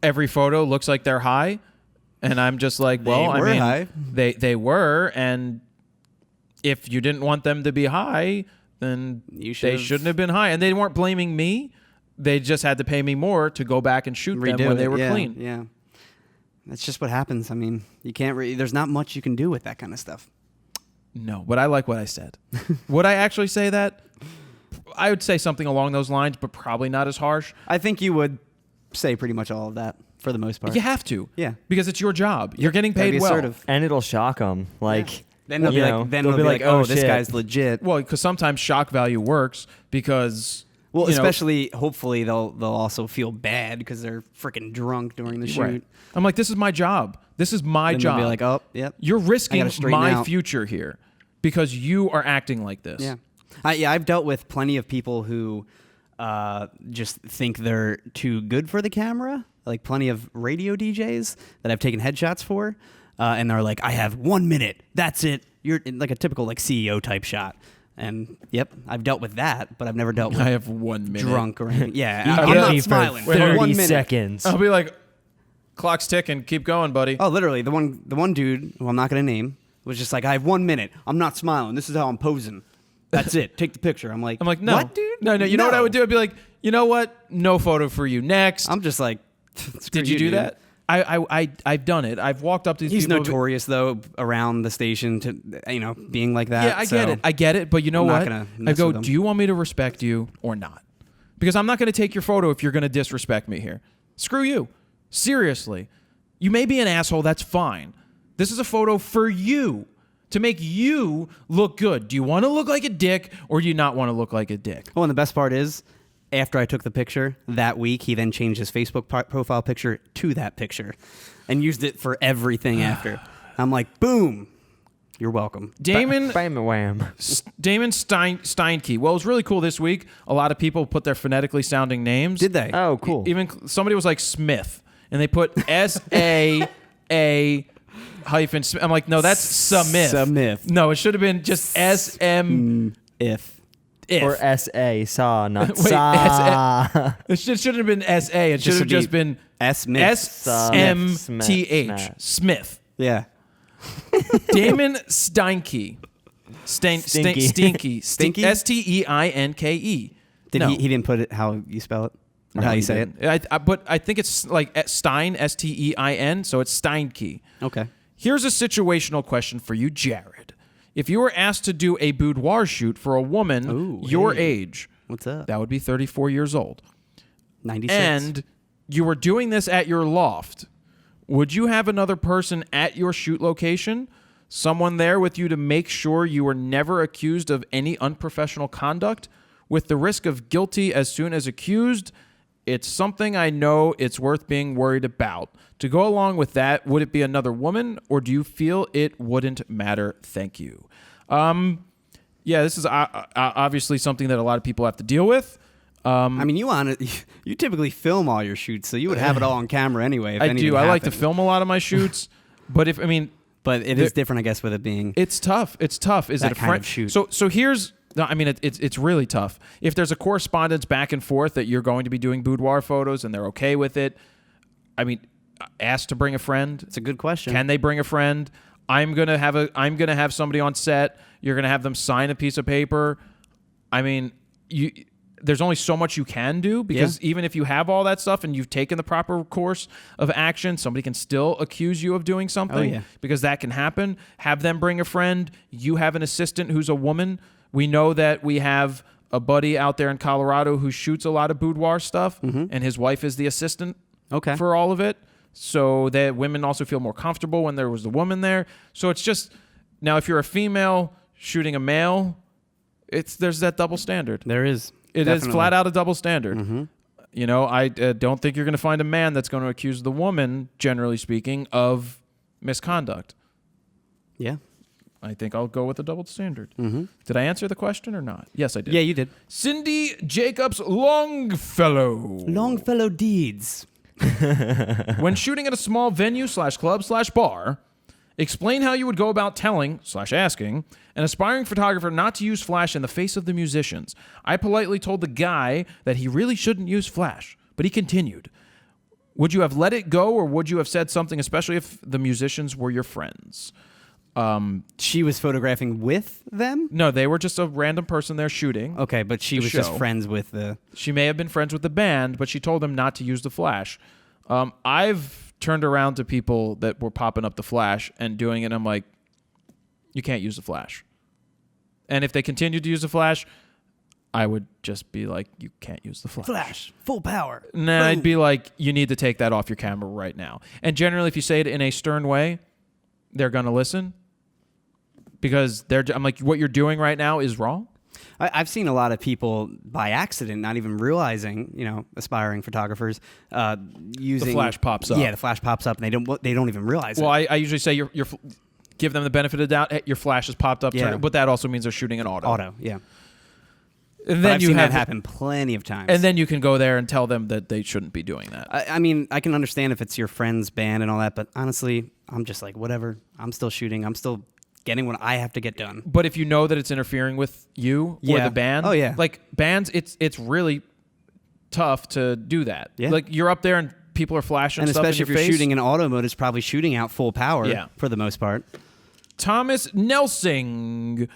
every photo looks like they're high, and I'm just like, well, I mean, high. They were, and if you didn't want them to be high, then they shouldn't have been high, and they weren't blaming me. They just had to pay me more to go back and shoot them when they were clean. Yeah, that's just what happens. I mean, you can't. There's not much you can do with that kind of stuff. No, but I like what I said. Would I actually say that? I would say something along those lines, but probably not as harsh. I think you would say pretty much all of that for the most part. You have to. Yeah. Because it's your job. You're getting paid well. Assertive. And it'll shock them. Like, Then they'll be like, oh, this shit. guy's legit. Well, because sometimes shock value works because... Well, especially, hopefully, they'll also feel bad because they're freaking drunk during the shoot. Right. I'm like, this is my job. This is my job. They'll be like, oh, yep. You're risking my out. future here because you are acting like this. Yeah. I've dealt with plenty of people who just think they're too good for the camera. Like plenty of radio DJs that I've taken headshots for. And they're like, I have 1 minute. That's it. You're like a typical like CEO type shot. And yep, I've dealt with that, but I've never dealt with I have 1 minute. Drunk or anything. Yeah, You I'm get not me for smiling. 30 1 minute. seconds. I'll be like, clock's ticking. Keep going, buddy. Oh, literally, the one dude who I'm not gonna name was just like, I have 1 minute. I'm not smiling. This is how I'm posing. That's it. Take the picture. I'm like, no. what, dude? No. You know what I would do? I'd be like, you know what? No photo for you. Next. I'm just like, Did you do that? I've done it. I've walked up to these He's people. notorious though around the station to being like that. Yeah, I get it. But you know what? Gonna I mess go, with him. do you want me to respect you or not? Because I'm not going to take your photo if you're going to disrespect me here. Screw you. Seriously. You may be an asshole. That's fine. This is a photo for you to make you look good. Do you want to look like a dick or do you not want to look like a dick? Oh, and the best part is, after I took the picture that week, he then changed his Facebook profile picture to that picture and used it for everything after. I'm like, boom. You're welcome. Damon Bam, wham. Steinke. Well, it was really cool this week. A lot of people put their phonetically sounding names. Did they? Oh, cool. Even somebody was like Smith, and they put S-A-A hyphen Smith. I'm like, no, that's Smith. Smith. No, it should have been just S-M. If. Or S-A, saw, not Wait, saw. It shouldn't have been S-A. It should have just been S-Smith. S-M-T-H. Smith. Yeah. Damon Steinke. Stinky? S-T-E-I-N-K-E. Did No. he didn't put it how you spell it? Or No, how he you say it? didn't. But I think it's like Stein, S-T-E-I-N, so it's Steinke. Okay. Here's a situational question for you, Jared. If you were asked to do a boudoir shoot for a woman Ooh, your hey. age, What's up? that would be 34 years old, 96. and you were doing this at your loft, would you have another person at your shoot location, someone there with you to make sure you were never accused of any unprofessional conduct, with the risk of guilty as soon as accused? It's something I know it's worth being worried about. To go along with that, would it be another woman, or do you feel it wouldn't matter? Thank you. Yeah, this is obviously something that a lot of people have to deal with. I mean, you typically film all your shoots, so you would have it all on camera anyway. If I anything do. I like to happened. film a lot of my shoots, but But it is different, I guess, with it being. it's tough. It's tough. Is That it a kind friend? of shoot. So here's. I mean, it's really tough. If there's a correspondence back and forth that you're going to be doing boudoir photos and they're okay with it, I mean, ask to bring a friend. It's a good question. Can they bring a friend? I'm gonna have somebody on set. You're gonna have them sign a piece of paper. I mean, there's only so much you can do, because even if you have all that stuff and you've taken the proper course of action, somebody can still accuse you of doing something, because that can happen. Have them bring a friend. You have an assistant who's a woman. We know that we have a buddy out there in Colorado who shoots a lot of boudoir stuff, and his wife is the assistant for all of it. So that women also feel more comfortable when there was a woman there. So it's just, now if you're a female shooting a male, there's that double standard. There is. It is flat out a double standard. You know, I don't think you're going to find a man that's going to accuse the woman, generally speaking, of misconduct. Yeah. I think I'll go with the double standard. Did I answer the question or not? Yes, I did. Yeah, you did. Cindy Jacobs Longfellow. Longfellow deeds. When shooting at a small venue /club /bar, explain how you would go about telling /asking an aspiring photographer not to use flash in the face of the musicians. I politely told the guy that he really shouldn't use flash, but he continued. Would you have let it go, or would you have said something, especially if the musicians were your friends? She was photographing with them? No, they were just a random person there shooting. Okay, but she was just friends with the... She may have been friends with the band, but she told them not to use the flash. I've turned around to people that were popping up the flash and doing it, and I'm like, you can't use the flash. And if they continued to use the flash, I would just be like, you can't use the flash. Flash, full power. Nah, I'd be like, you need to take that off your camera right now. And generally, if you say it in a stern way, they're going to listen. Because I'm like, what you're doing right now is wrong. I've seen a lot of people by accident, not even realizing, aspiring photographers, using the flash pops up. Yeah, the flash pops up, and they don't even realize it. Well, I usually say you're give them the benefit of the doubt. Hey, your flash has popped up, but that also means they're shooting an auto. Auto, yeah. And then I've seen that happen plenty of times. And then you can go there and tell them that they shouldn't be doing that. I mean, I can understand if it's your friend's band and all that, but honestly, I'm just like, whatever. I'm still shooting. I'm still getting what I have to get done. But if you know that it's interfering with you or the band, like bands, it's really tough to do that. Yeah. Like you're up there and people are flashing and stuff in your especially if you're shooting in auto mode, it's probably shooting out full power for the most part. Thomas Nelsing.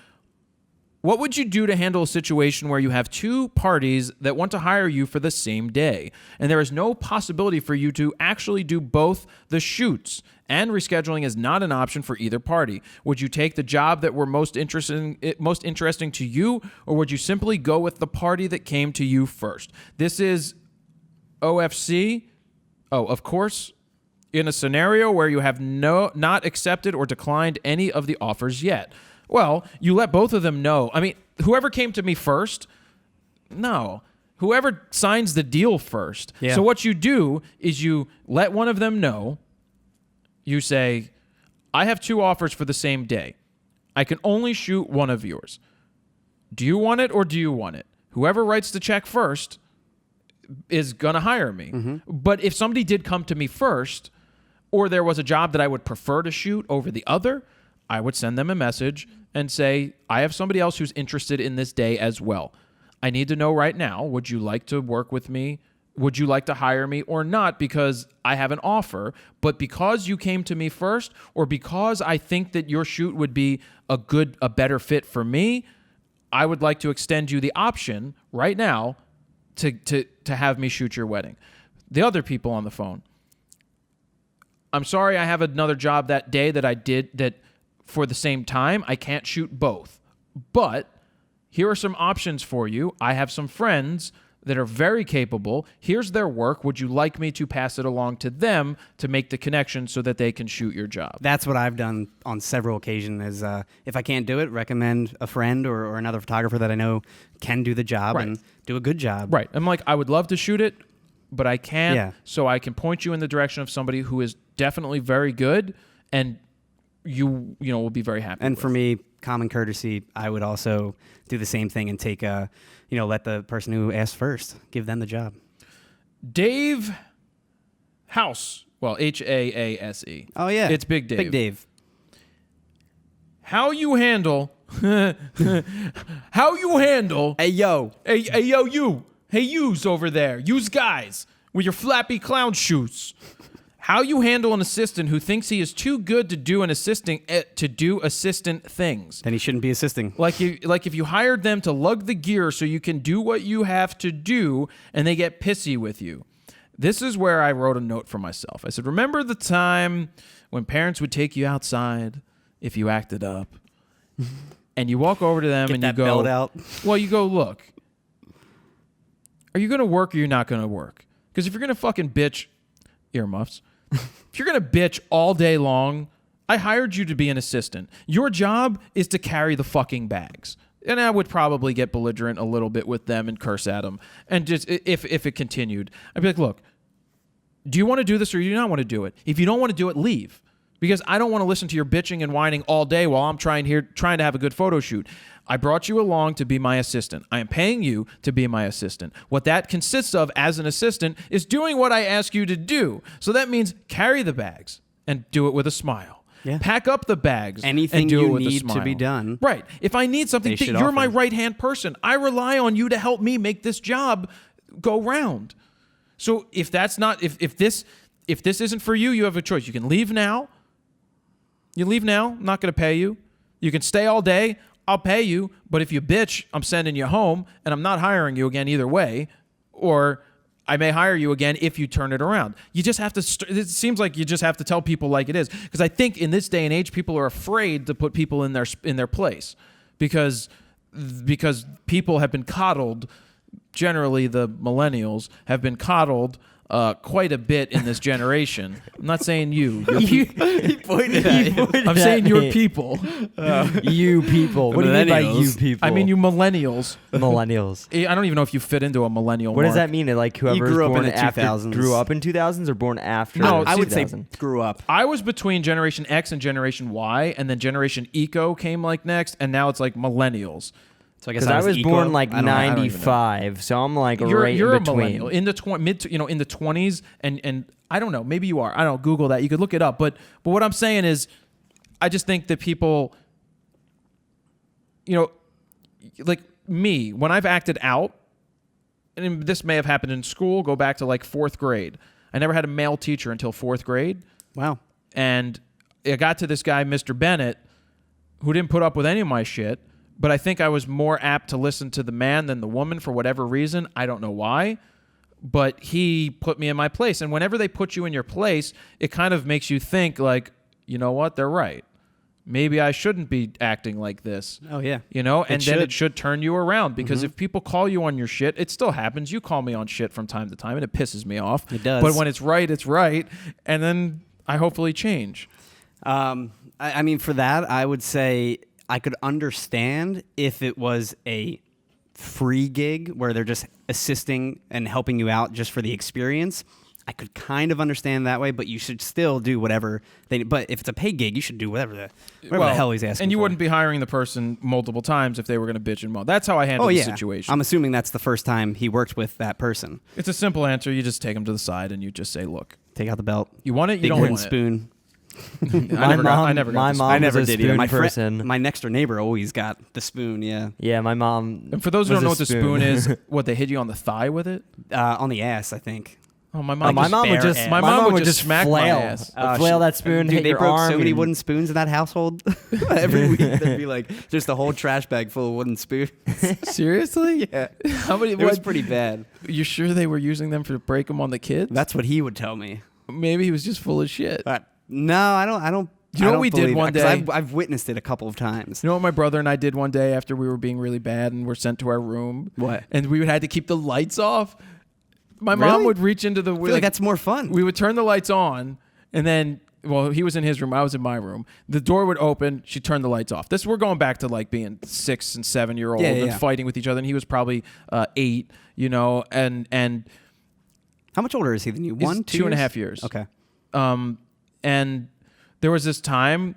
What would you do to handle a situation where you have two parties that want to hire you for the same day, and there is no possibility for you to actually do both the shoots, and rescheduling is not an option for either party? Would you take the job that were most interesting to you, or would you simply go with the party that came to you first? This is OFC. Oh, of course. In a scenario where you have not accepted or declined any of the offers yet. Well, you let both of them know. I mean, whoever came to me first, no. Whoever signs the deal first. Yeah. So what you do is you let one of them know. You say, I have two offers for the same day. I can only shoot one of yours. Do you want it or do you want it? Whoever writes the check first is going to hire me. Mm-hmm. But if somebody did come to me first, or there was a job that I would prefer to shoot over the other, I would send them a message and say, I have somebody else who's interested in this day as well. I need to know right now, would you like to work with me? Would you like to hire me or not? Because I have an offer, but because you came to me first, or because I think that your shoot would be a better fit for me, I would like to extend you the option right now to have me shoot your wedding. The other people on the phone, I'm sorry, I have another job that day that I did that for the same time. I can't shoot both. But here are some options for you. I have some friends that are very capable. Here's their work. Would you like me to pass it along to them to make the connection so that they can shoot your job? That's what I've done on several occasions is if I can't do it, recommend a friend or another photographer that I know can do the job and do a good job. Right. I'm like, I would love to shoot it, but I can't. So I can point you in the direction of somebody who is definitely very good, and you will be very happy. And for me, common courtesy, I would also do the same thing and take let the person who asked first, give them the job. Dave House. Well, Haase. Oh yeah. It's Big Dave. Big Dave. How you handle Hey yo. Hey yo you. Hey yous over there. Yous guys with your flappy clown shoes. How you handle an assistant who thinks he is too good to do assistant things. Then he shouldn't be assisting. Like if you hired them to lug the gear so you can do what you have to do, and they get pissy with you. This is where I wrote a note for myself. I said, remember the time when parents would take you outside if you acted up, and you walk over to them Get and that you go, belt out. well, you go, look, are you going to work or you're not going to work? Because if you're going to fucking bitch, earmuffs, if you're going to bitch all day long, I hired you to be an assistant. Your job is to carry the fucking bags. And I would probably get belligerent a little bit with them and curse at them. And just if it continued, I'd be like, look, do you want to do this or do you not want to do it? If you don't want to do it, leave. Because I don't want to listen to your bitching and whining all day while I'm trying to have a good photo shoot. I brought you along to be my assistant. I am paying you to be my assistant. What that consists of as an assistant is doing what I ask you to do. So that means carry the bags and do it with a smile. Yeah. Pack up the bags Anything and do you it with a need smile. to be done. Right. If I need something, They should you're my offer. right-hand person. I rely on you to help me make this job go round. So if that's not if this isn't for you, you have a choice. You can leave now. You leave now, I'm not going to pay you. You can stay all day, I'll pay you. But if you bitch, I'm sending you home, and I'm not hiring you again either way. Or I may hire you again if you turn it around. You just have to, it seems like you just have to tell people like it is. Because I think in this day and age, people are afraid to put people in their place. Because people have been coddled, generally the millennials, have been coddled quite a bit in this generation. I'm not saying you. He pointed at you. I'm saying your people. You people. What do you mean by you Millennials. people? I mean you millennials. millennials. I don't even know if you fit into a millennial. What does mark. that mean? Like whoever grew was up born in the after 2000s. grew up in 2000s or born after? No, I would say 2000? grew up. I was between Generation X and Generation Y, and then Generation Eco came like next, and now it's like millennials. So I guess Because I was equal. born like I don't know. I don't even know. 95, so I'm like You're right a in between. millennial in the in the 20s, and I don't know, maybe you are. I don't know, Google that. You could look it up, but what I'm saying is, I just think that people, like me, when I've acted out, and this may have happened in school, go back to like 4th grade. I never had a male teacher until 4th grade. Wow. And I got to this guy, Mr. Bennett, who didn't put up with any of my shit, but I think I was more apt to listen to the man than the woman for whatever reason. I don't know why, but he put me in my place. And whenever they put you in your place, it kind of makes you think like, you know what, they're right. Maybe I shouldn't be acting like this. Oh, yeah. And then it should turn you around, because if people call you on your shit, it still happens. You call me on shit from time to time, and it pisses me off. It does. But when it's right, it's right. And then I hopefully change. I mean, for that, I would say I could understand if it was a free gig where they're just assisting and helping you out just for the experience. I could kind of understand that way, but you should still do whatever they. But if it's a paid gig, you should do whatever the hell he's asking. And you for. wouldn't be hiring the person multiple times if they were going to bitch and moan. That's how I handle the situation. I'm assuming that's the first time he worked with that person. It's a simple answer. You just take them to the side and you just say, "Look, Take out the belt. You want it? You Big don't wooden want spoon. My mom I never was a did spoon either. My person. my next door neighbor always got the spoon. Yeah, Yeah, my mom. And for those who was don't know a what the spoon is, what, they hit you on the thigh with it? on the ass, I think. Oh, my mom. my mom would bare just ass. my mom would just smack flail, my ass. flail that spoon, Dude, hit they your broke arm. so many and- wooden spoons in that household. Every week there'd be like just a whole trash bag full of wooden spoons. Seriously? Yeah, How many? it was What, pretty bad. you sure they were using them to break them on the kids? That's what he would tell me. Maybe he was just full of shit. No, I don't. Do you know I what don't we did believe one that, 'cause day? I've witnessed it a couple of times. You know what my brother and I did one day after we were being really bad and were sent to our room? What? And we had to keep the lights off. My mom Really? would reach into the... I feel like that's more fun. We would turn the lights on, and then, well, he was in his room, I was in my room. The door would open, she'd turn the lights off. We're going back to like being 6 and 7 year old and fighting with each other. And he was probably 8, you know, and How much older is he than you? he's 1, 2 2.5 years. Okay. And there was this time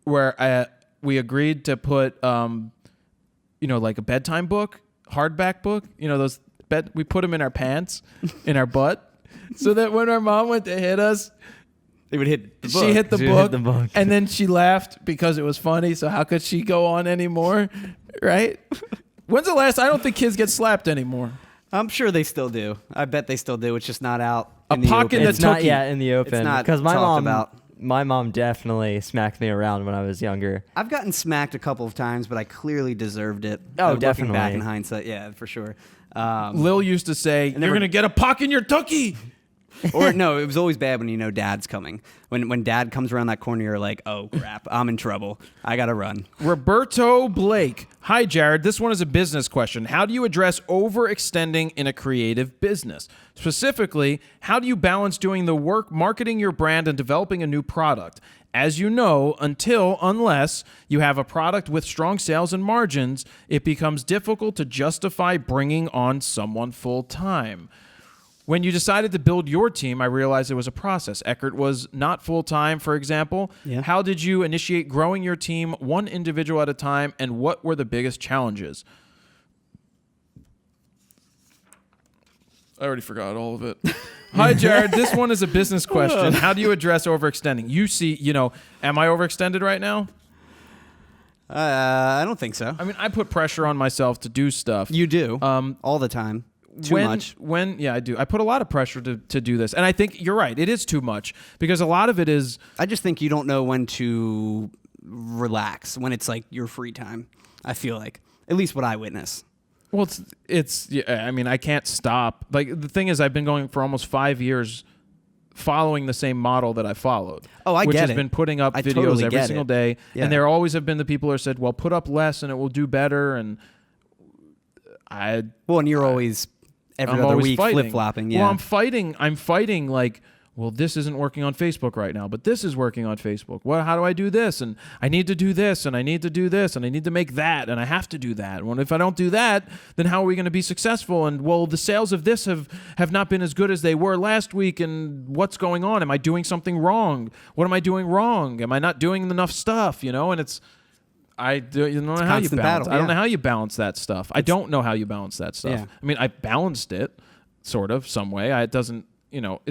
where we agreed to put, you know, like a bedtime book, hardback book, you know, those we put them in our pants, in our butt, so that when our mom went to hit us, They would hit the book. she hit the She book, hit the book. and then she laughed because it was funny. So how could she go on anymore, right? When's the last? I don't think kids get slapped anymore. I'm sure they still do. I bet they still do. It's just not out A pocket It's not in the open. It's not because talked about. My mom definitely smacked me around when I was younger. I've gotten smacked a couple of times, but I clearly deserved it. Oh, Looking definitely. back in hindsight, yeah, for sure. Lil used to say, "You're gonna get a pock in your tookie." Or no, it was always bad when you know dad's coming. When dad comes around that corner, you're like, oh crap, I'm in trouble. I gotta run. Roberto Blake. Hi, Jared. This one is a business question. How do you address overextending in a creative business? Specifically, how do you balance doing the work, marketing your brand, and developing a new product? As you know, unless you have a product with strong sales and margins, it becomes difficult to justify bringing on someone full time. When you decided to build your team, I realized it was a process. Eckert was not full-time, for example. Yeah. How did you initiate growing your team one individual at a time, and what were the biggest challenges? I already forgot all of it. Hi, Jared. This one is a business question. How do you address overextending? Am I overextended right now? I don't think so. I mean, I put pressure on myself to do stuff. You do all the time. Too much. Yeah, I do. I put a lot of pressure to do this. And I think you're right. It is too much because a lot of it is... I just think you don't know when to relax, when it's like your free time, I feel like. At least what I witness. Well, I mean, I can't stop. Like, the thing is, I've been going for almost 5 years following the same model that I followed. Oh, I get it. Which has been putting up videos totally every single day. Yeah. And there always have been the people who have said, well, put up less and it will do better. And and you're always... Every I'm other always week, fighting. flip-flopping, yeah. Well, I'm fighting like, well, this isn't working on Facebook right now, but this is working on Facebook. Well, how do I do this? And I need to do this, and I need to do this, and I need to make that, and I have to do that. Well, if I don't do that, then how are we going to be successful? And, well, the sales of this have not been as good as they were last week, and what's going on? Am I doing something wrong? What am I doing wrong? Am I not doing enough stuff, And it's... I don't know how you balance. Battle, I don't know how you balance that stuff. I don't know how you balance that stuff. Yeah. I mean, I balanced it, sort of, some way. It doesn't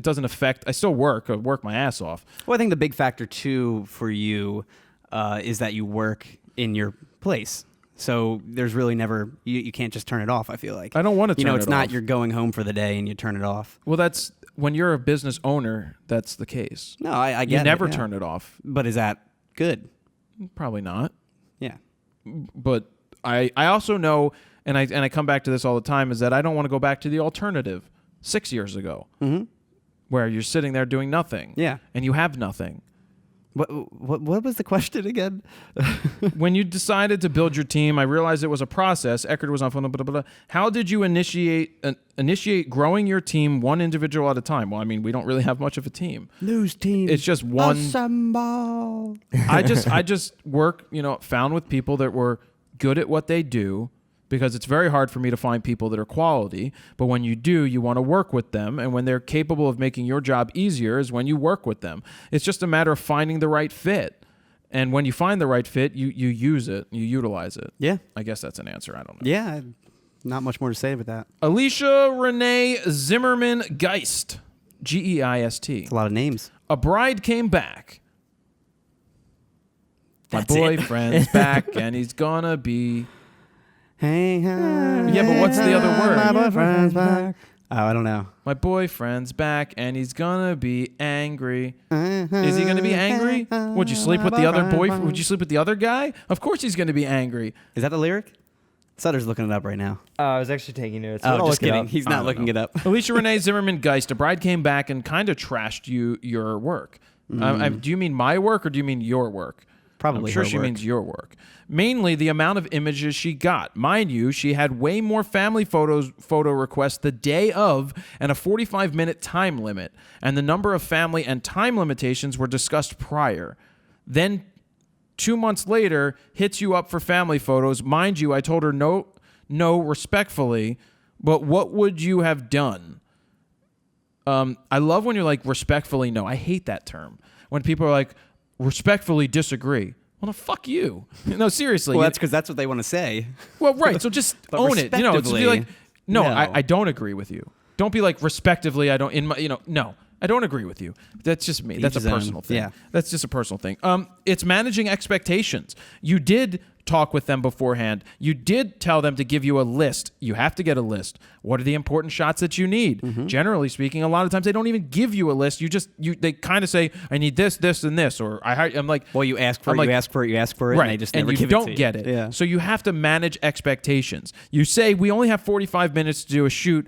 affect. I still work. I work my ass off. Well, I think the big factor too for you is that you work in your place. So there's really never you can't just turn it off. I feel like I don't want to. Turn it's it not off. you're going home for the day and you turn it off. Well, that's when you're a business owner. That's the case. No, I get you never it, yeah. turn it off. But is that good? Probably not. Yeah. But I also know, and I come back to this all the time, is that I don't want to go back to the alternative 6 years ago, where you're sitting there doing nothing, and you have nothing. What was the question again? When you decided to build your team, I realized it was a process. Eckert was on phone. Blah, blah, blah. How did you initiate growing your team one individual at a time? Well, I mean, we don't really have much of a team. News team. It's just one. Assemble. I just work, found with people that were good at what they do, because it's very hard for me to find people that are quality. But when you do, you want to work with them. And when they're capable of making your job easier is when you work with them. It's just a matter of finding the right fit. And when you find the right fit, you use it, you utilize it. Yeah. I guess that's an answer. I don't know. Yeah. Not much more to say with that. Alicia Renee Zimmerman Geist. Geist. It's a lot of names. A bride came back. That's My it. boyfriend's back and he's gonna be... Hey, hi. Yeah, but what's the other word? My boyfriend's back. Oh, I don't know. My boyfriend's back and he's gonna be angry. Is he gonna be angry? Would you sleep with the other boyfriend? Would you sleep with the other guy? Of course he's gonna be angry. Is that the lyric? Sutter's looking it up right now. I was actually taking notes. Oh, I'll just look it kidding. up. He's not looking it up. Alicia Renee Zimmerman Geist, a bride came back and kind of trashed your work. Do you mean my work or do you mean your work? Probably I'm sure her she work. means your work. Mainly the amount of images she got. Mind you, she had way more family photo requests the day of and a 45-minute time limit. And the number of family and time limitations were discussed prior. Then 2 months later, hits you up for family photos. Mind you, I told her no respectfully, but what would you have done? I love when you're like, respectfully no. I hate that term. When people are like, respectfully disagree. Well, no, fuck you. No, seriously. Well, that's because that's what they want to say. Well, right. So just own it. It's be like, no. I don't agree with you. Don't be like, respectively, I don't, no, I don't agree with you. That's just me. That's a personal thing. Yeah. That's just a personal thing. It's managing expectations. You did talk with them beforehand. You did tell them to give you a list. You have to get a list. What are the important shots that you need? Generally speaking, a lot of times they don't even give you a list. They kind of say, I need this, this, and this. Or I'm like, well, you ask for it, you ask for it, you ask for it, right, and they just never and you give it to don't you. get it. Yeah. So you have to manage expectations. You say, we only have 45 minutes to do a shoot.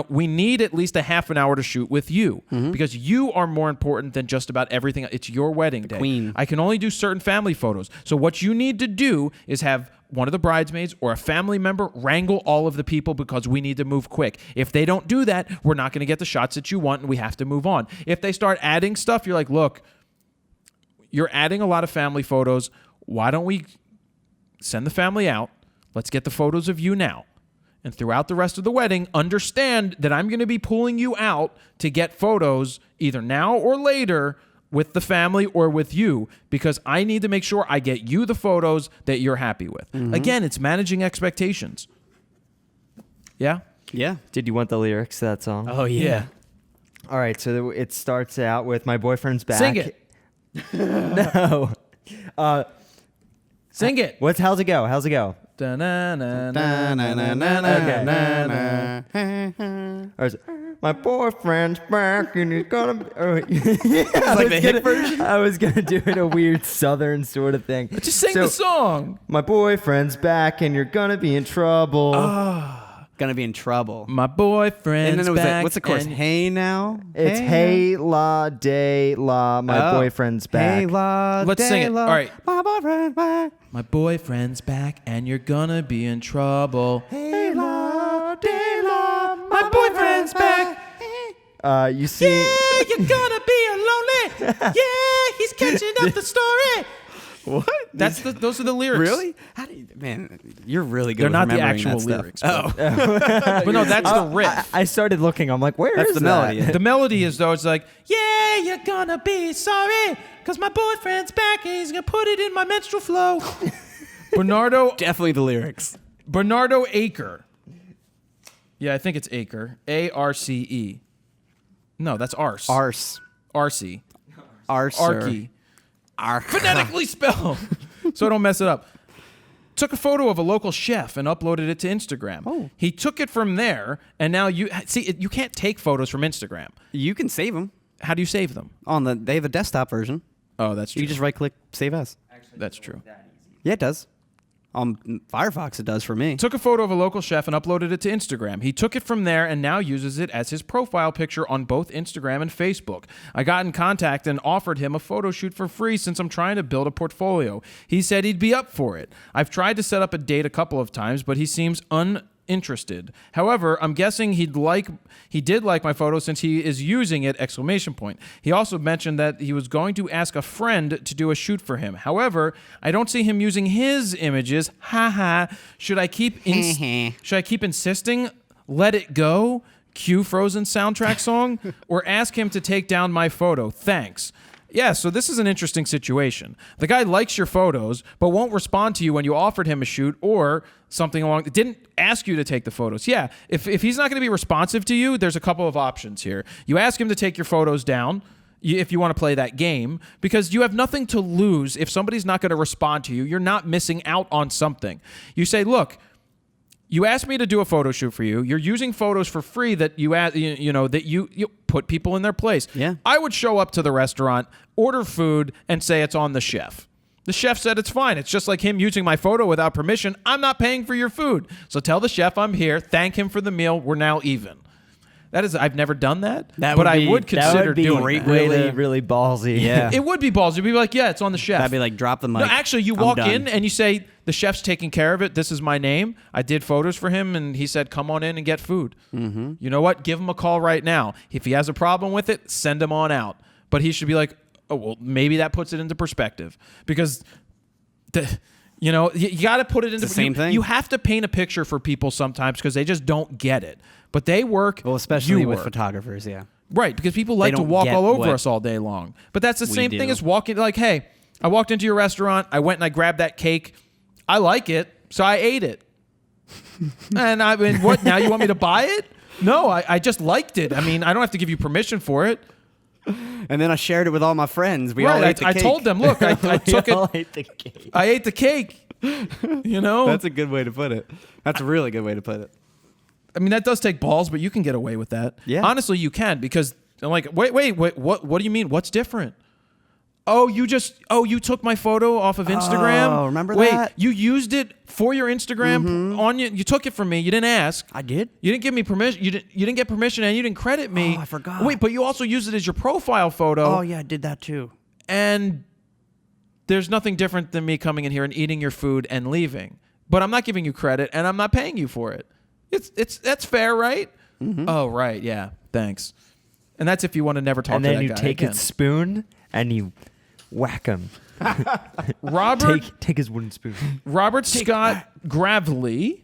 We need at least a half an hour to shoot with you because you are more important than just about everything. It's your wedding day. Queen. I can only do certain family photos. So what you need to do is have one of the bridesmaids or a family member wrangle all of the people because we need to move quick. If they don't do that, we're not going to get the shots that you want and we have to move on. If they start adding stuff, you're like, look, you're adding a lot of family photos. Why don't we send the family out? Let's get the photos of you now. And throughout the rest of the wedding, understand that I'm going to be pulling you out to get photos either now or later with the family or with you because I need to make sure I get you the photos that you're happy with. Again, it's managing expectations. Yeah? Yeah. Did you want the lyrics to that song? Oh, yeah. All right, so it starts out with my boyfriend's back. Sing it. No. Sing it. How's it go? How's it go? Or is it, my boyfriend's back and he's gonna be... like the hit version? I was gonna do it a weird southern sort of thing. Just sing the song. My boyfriend's back and you're gonna be in trouble. Gonna be in trouble. My boyfriend's And then it was back. what's the chorus? and- Hey now. It's hey la day la, my boyfriend's back. Hey la. Let's sing it. la, All right. My boyfriend's back. My boyfriend's back and you're gonna be in trouble. Hey la. Day la. My boyfriend's back. You see, You're gonna be lonely. Yeah, he's catching up the story. What? Those are the lyrics. Really? How do you, man, you're really good. They're with not the remembering actual that stuff. lyrics. Oh, But no, that's the riff. I started looking. I'm like, where That's is the that? melody. The melody is though, it's like, yeah, you're gonna be sorry, cause my boyfriend's back and he's gonna put it in my menstrual flow. Bernardo definitely the lyrics. Aker. Yeah, I think it's Aker. A-R-C-E. No, that's Arse. Arse. Arcey. Arser. Arky. Phonetically spelled. So I don't mess it up. Took a photo of a local chef and uploaded it to Instagram. Oh. He took it from there, and now you can't take photos from Instagram. You can save them How do you save them? they have a desktop version. Oh, that's true. You just right click save as. That's true. Yeah, it does. Firefox it does for me. Took a photo of a local chef and uploaded it to Instagram. He took it from there and now uses it as his profile picture on both Instagram and Facebook. I got in contact and offered him a photo shoot for free since I'm trying to build a portfolio. He said he'd be up for it. I've tried to set up a date a couple of times, but he seems uninterested. However, I'm guessing he did like my photo since he is using it! He also mentioned that he was going to ask a friend to do a shoot for him. However, I don't see him using his images. Haha. Should I keep insisting? Let it go. Cue Frozen soundtrack song, or ask him to take down my photo? Thanks. Yeah, so this is an interesting situation. The guy likes your photos, but won't respond to you when you offered him a shoot or something didn't ask you to take the photos. Yeah, if he's not going to be responsive to you, there's a couple of options here. You ask him to take your photos down if you want to play that game, because you have nothing to lose. If somebody's not going to respond to you, you're not missing out on something. You say, look, you asked me to do a photo shoot for you. You're using photos for free that you put people in their place. Yeah. I would show up to the restaurant, order food, and say it's on the chef. The chef said it's fine. It's just like him using my photo without permission. I'm not paying for your food. So tell the chef I'm here. Thank him for the meal. We're now even. I've never done that, I would consider doing great that. way Really ballsy. Yeah. It would be ballsy. You'd be like, yeah, it's on the chef. That'd be like drop the mic. No, actually, you I'm walk done. in and you say, the chef's taking care of it. This is my name. I did photos for him, and he said, come on in and get food. Mm-hmm. You know what? Give him a call right now. If he has a problem with it, send him on out. But he should be like, oh, well, maybe that puts it into perspective. Because, you got to put it into the same thing. You have to paint a picture for people sometimes because they just don't get it. But they work. Well, especially you with work. photographers, yeah. Right, because people like to don't walk get all over what us all day long. But that's the same thing do. as walking, like, hey, I walked into your restaurant, I went and I grabbed that cake. I like it, so I ate it. And I mean, what, now you want me to buy it? No, I just liked it. I mean, I don't have to give you permission for it. And then I shared it with all my friends. We all Right, ate the I cake. told them, look, I took We all it. ate the cake. I ate the cake. You know? That's a good way to put it. That's a really good way to put it. I mean, that does take balls, but you can get away with that. Yeah. Honestly, you can, because I'm like, wait, what do you mean? What's different? Oh, you took my photo off of Instagram? Oh, remember Wait, that? you used it for your Instagram on you took it from me. You didn't ask. I did? You didn't give me permission. You didn't get permission, and you didn't credit me. Oh, I forgot. Wait, but you also used it as your profile photo. Oh, yeah, I did that too. And there's nothing different than me coming in here and eating your food and leaving. But I'm not giving you credit, and I'm not paying you for it. That's fair, right? Oh, right, yeah, thanks. And that's if you want to never talk to that guy again. And then you take his spoon and you whack him. Robert, take his wooden spoon. Robert Scott Gravely.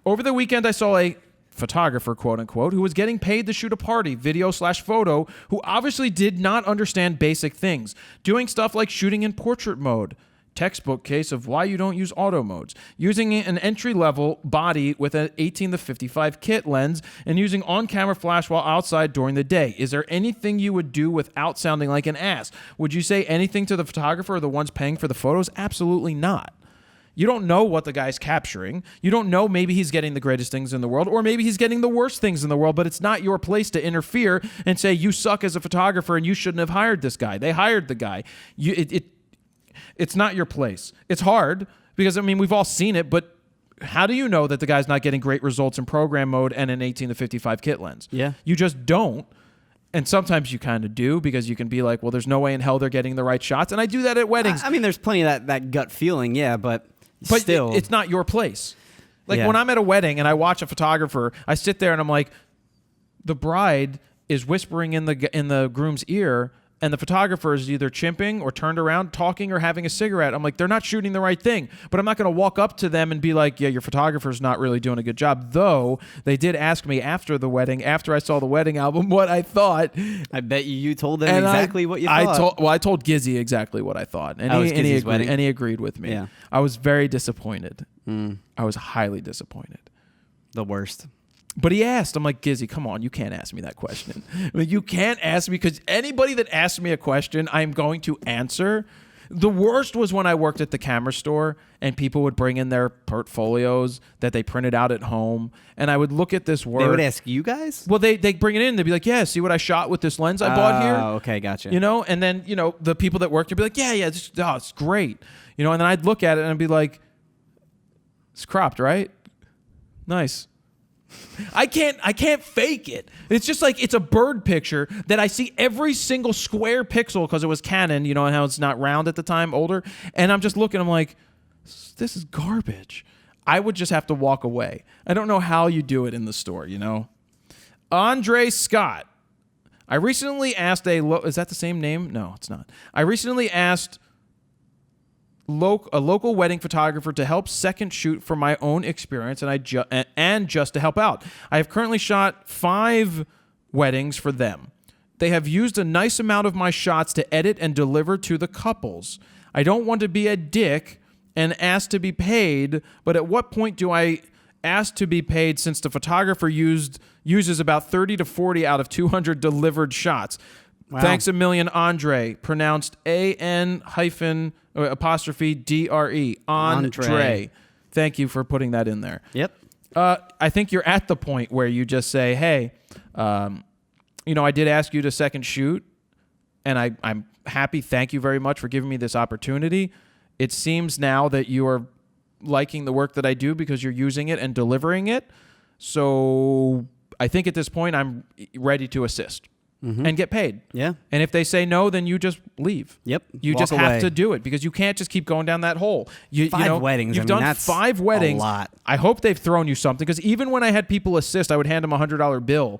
Over the weekend, I saw a photographer, quote unquote, who was getting paid to shoot a party, video/photo, who obviously did not understand basic things, doing stuff like shooting in portrait mode. Textbook case of why you don't use auto modes, using an entry-level body with an 18-55 kit lens, and using on-camera flash while outside during the day. Is there anything you would do without sounding like an ass? Would you say anything to the photographer or the ones paying for the photos? Absolutely not. You don't know what the guy's capturing. You don't know, maybe he's getting the greatest things in the world, or maybe he's getting the worst things in the world, but it's not your place to interfere and say, you suck as a photographer and you shouldn't have hired this guy. They hired the guy. It's not your place. It's hard because, I mean, we've all seen it, but how do you know that the guy's not getting great results in program mode and an 18-55 kit lens? Yeah. You just don't. And sometimes you kind of do, because you can be like, well, there's no way in hell they're getting the right shots. And I do that at weddings. I mean, there's plenty of that gut feeling, yeah, but still. It's not your place. Like, Yeah. when I'm at a wedding and I watch a photographer, I sit there and I'm like, the bride is whispering in the groom's ear, and the photographer is either chimping or turned around talking or having a cigarette. I'm like, they're not shooting the right thing. But I'm not going to walk up to them and be like, yeah, your photographer's not really doing a good job. Though they did ask me after the wedding, after I saw the wedding album, what I thought. I bet you told them exactly what you thought. I told Gizzy exactly what I thought. And he agreed with me. Yeah. I was very disappointed. I was highly disappointed. The worst. But he asked. I'm like, Gizzy, come on. You can't ask me that question. I mean, you can't ask me, because anybody that asks me a question, I'm going to answer. The worst was when I worked at the camera store and people would bring in their portfolios that they printed out at home, and I would look at this work. They would ask you guys? Well, they bring it in. They'd be like, yeah, see what I shot with this lens I bought here? Oh, okay, gotcha. You know, and then, you know, the people that worked would be like, yeah, it's great. You know, and then I'd look at it and I'd be like, it's cropped, right? Nice. I can't fake it. It's just like, it's a bird picture that I see every single square pixel, because it was Canon, you know, and how it's not round at the time, older. And I'm just looking, I'm like, this is garbage. I would just have to walk away. I don't know how you do it in the store, you know. Andre Scott. I recently asked is that the same name? No, it's not. I recently asked a local wedding photographer to help second shoot for my own experience, and just to help out. I have currently shot 5 weddings for them. They have used a nice amount of my shots to edit and deliver to the couples. I don't want to be a dick and ask to be paid, but at what point do I ask to be paid, since the photographer uses about 30 to 40 out of 200 delivered shots? Wow. Thanks a million, Andre. Pronounced AN-apostrophe-DRE. Andre. Thank you for putting that in there. Yep. I think you're at the point where you just say, hey, you know, I did ask you to second shoot, and I'm happy. Thank you very much for giving me this opportunity. It seems now that you are liking the work that I do because you're using it and delivering it. So I think at this point I'm ready to assist. And get paid. Yeah. And if they say no, then you just leave. Yep. You just have to do it, because you can't just keep going down that hole. 5 weddings. You've done that's 5 weddings. A lot. I hope they've thrown you something, because even when I had people assist, I would hand them a $100 bill.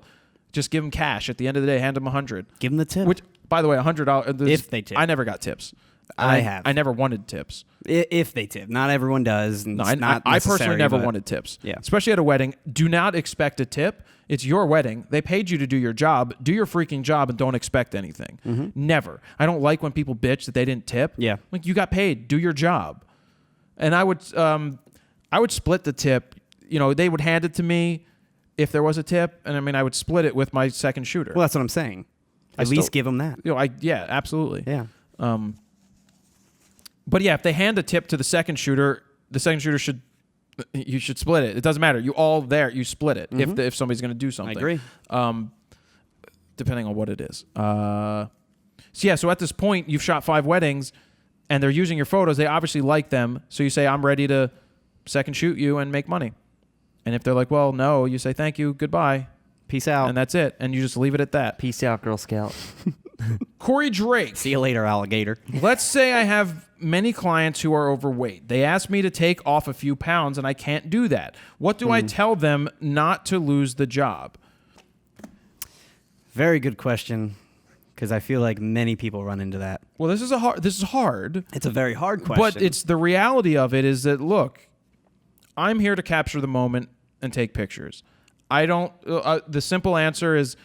Just give them cash. At the end of the day, hand them $100. Give them the tip. Which, by the way, $100. If they tip. I never got tips. I never wanted tips. If they tip. Not everyone does. No, I personally never wanted tips. Yeah. Especially at a wedding. Do not expect a tip. It's your wedding. They paid you to do your job. Do your freaking job and don't expect anything. Never. I don't like when people bitch that they didn't tip. Yeah. Like, you got paid. Do your job. And I would split the tip. You know, they would hand it to me if there was a tip, and I mean, I would split it with my second shooter. Well, that's what I'm saying. At least give them that. You know, yeah, absolutely. Yeah. But yeah, if they hand a tip to the second shooter, the second shooter you should split it. It doesn't matter. You all there. You split it if somebody's going to do something. I agree. Depending on what it is. So at this point, you've shot 5 weddings, and they're using your photos. They obviously like them. So you say, I'm ready to second shoot you and make money. And if they're like, well, no, you say, thank you, goodbye. Peace out. And that's it. And you just leave it at that. Peace out, Girl Scout. Corey Drake. See you later, alligator. Let's say I have many clients who are overweight. They ask me to take off a few pounds, and I can't do that. What do I tell them not to lose the job? Very good question, because I feel like many people run into that. Well, this is hard. It's a very hard question. But it's the reality of it is that, look, I'm here to capture the moment and take pictures. I don't, the simple answer is,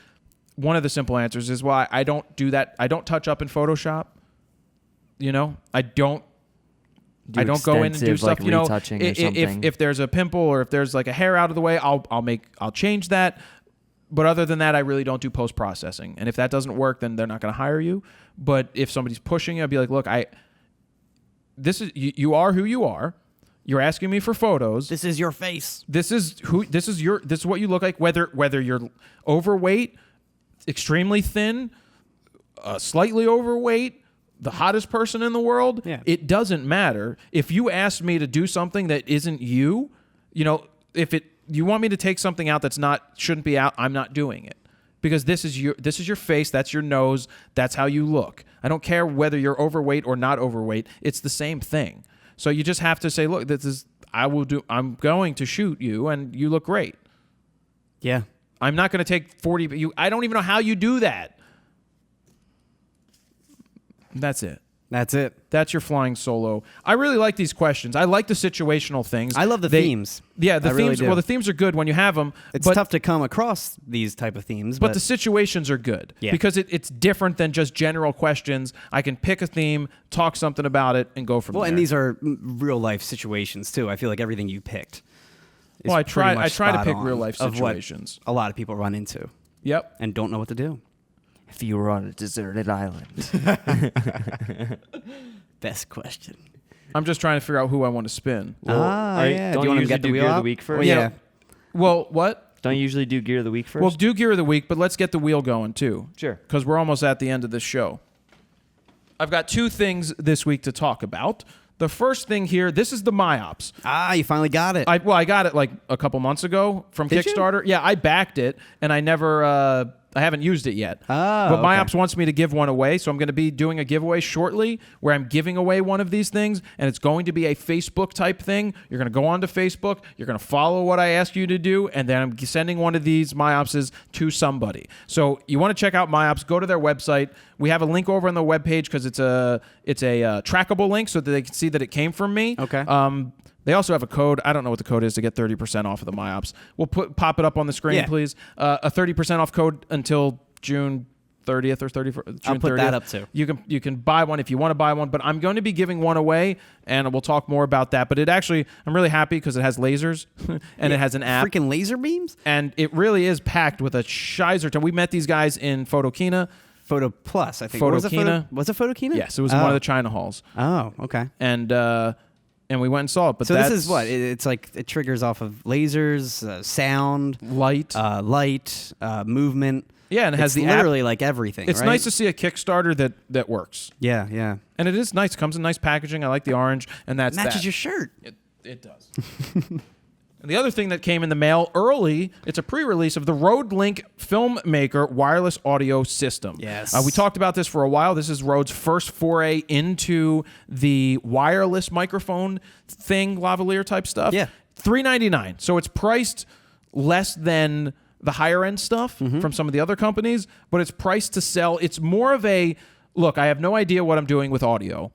one of the simple answers is why I don't do that. I don't touch up in Photoshop. You know, I don't go in and do stuff, like you know, retouching or something. if there's a pimple or if there's like a hair out of the way, I'll change that. But other than that, I really don't do post-processing. And if that doesn't work, then they're not going to hire you. But if somebody's pushing you, I'd be like, look, you are who you are. You're asking me for photos. this is your face. This is what you look like, whether you're overweight, extremely thin, slightly overweight, the hottest person in the world. Yeah. It doesn't matter. If you ask me to do something that isn't you, you know, you want me to take something out shouldn't be out, I'm not doing it. Because this is your face, that's your nose, that's how you look. I don't care whether you're overweight or not overweight. It's the same thing. So you just have to say, look, I'm going to shoot you and you look great. Yeah. I'm not going to take 40. I don't even know how you do that. That's it. That's it. That's your flying solo. I really like these questions. I like the situational things. I love the themes. Yeah, the I really themes. do. Well, the themes are good when you have them. It's tough to come across these type of themes. But the situations are good. Yeah. Because it's different than just general questions. I can pick a theme, talk something about it, and go from there. Well, and these are real life situations too. I feel like everything you picked. Is I pretty much try to spot pick on real life of what situations. a lot of people run into. Yep. And don't know what to do. If you were on a deserted island. Best question. I'm just trying to figure out who I want to spin. Yeah. Don't do you want to usually get the do wheel Gear of the out? Week first? Well, yeah. Well, what? Don't you usually do Gear of the Week first? Well, do Gear of the Week, but let's get the wheel going too. Sure. Because we're almost at the end of this show. I've got 2 things this week to talk about. The first thing here, this is the MyOps. You finally got it. I got it like a couple months ago from Did you? Kickstarter. Yeah, I backed it, and I haven't used it yet. Oh, but okay. MyOps wants me to give one away, so I'm going to be doing a giveaway shortly where I'm giving away one of these things, and it's going to be a Facebook type thing. You're going to go onto Facebook, you're going to follow what I ask you to do, and then I'm sending one of these MyOpses to somebody. So you want to check out MyOps, go to their website. We have a link over on the webpage because it's a trackable link so that they can see that it came from me. Okay. They also have a code. I don't know what the code is to get 30% off of the MyOps. We'll pop it up on the screen, please. A 30% off code until June 30th or 31st. June I'll put 30th. that up too. You can buy one if you want to buy one, but I'm going to be giving one away, and we'll talk more about that. But I'm really happy because it has lasers and it has an app. Freaking laser beams? And it really is packed with a shizer ton. We met these guys in Photokina. Photo Plus, I think. Photokina. Was it Photokina? Yes, it was in one of the China halls. Oh, okay. And we went and saw it. But so this is what? It's like it triggers off of lasers, sound, light, movement. Yeah, and it has the literally app. like everything. It's right? nice to see a Kickstarter that works. Yeah, yeah. And it is nice. It comes in nice packaging. I like the orange, and that's matches that. your shirt. It does. And the other thing that came in the mail early, it's a pre-release of the RODELink Filmmaker wireless audio system. Yes. We talked about this for a while. This is Rode's first foray into the wireless microphone thing, lavalier type stuff. Yeah. $399. So it's priced less than the higher end stuff from some of the other companies, but it's priced to sell. It's more of a, look, I have no idea what I'm doing with audio.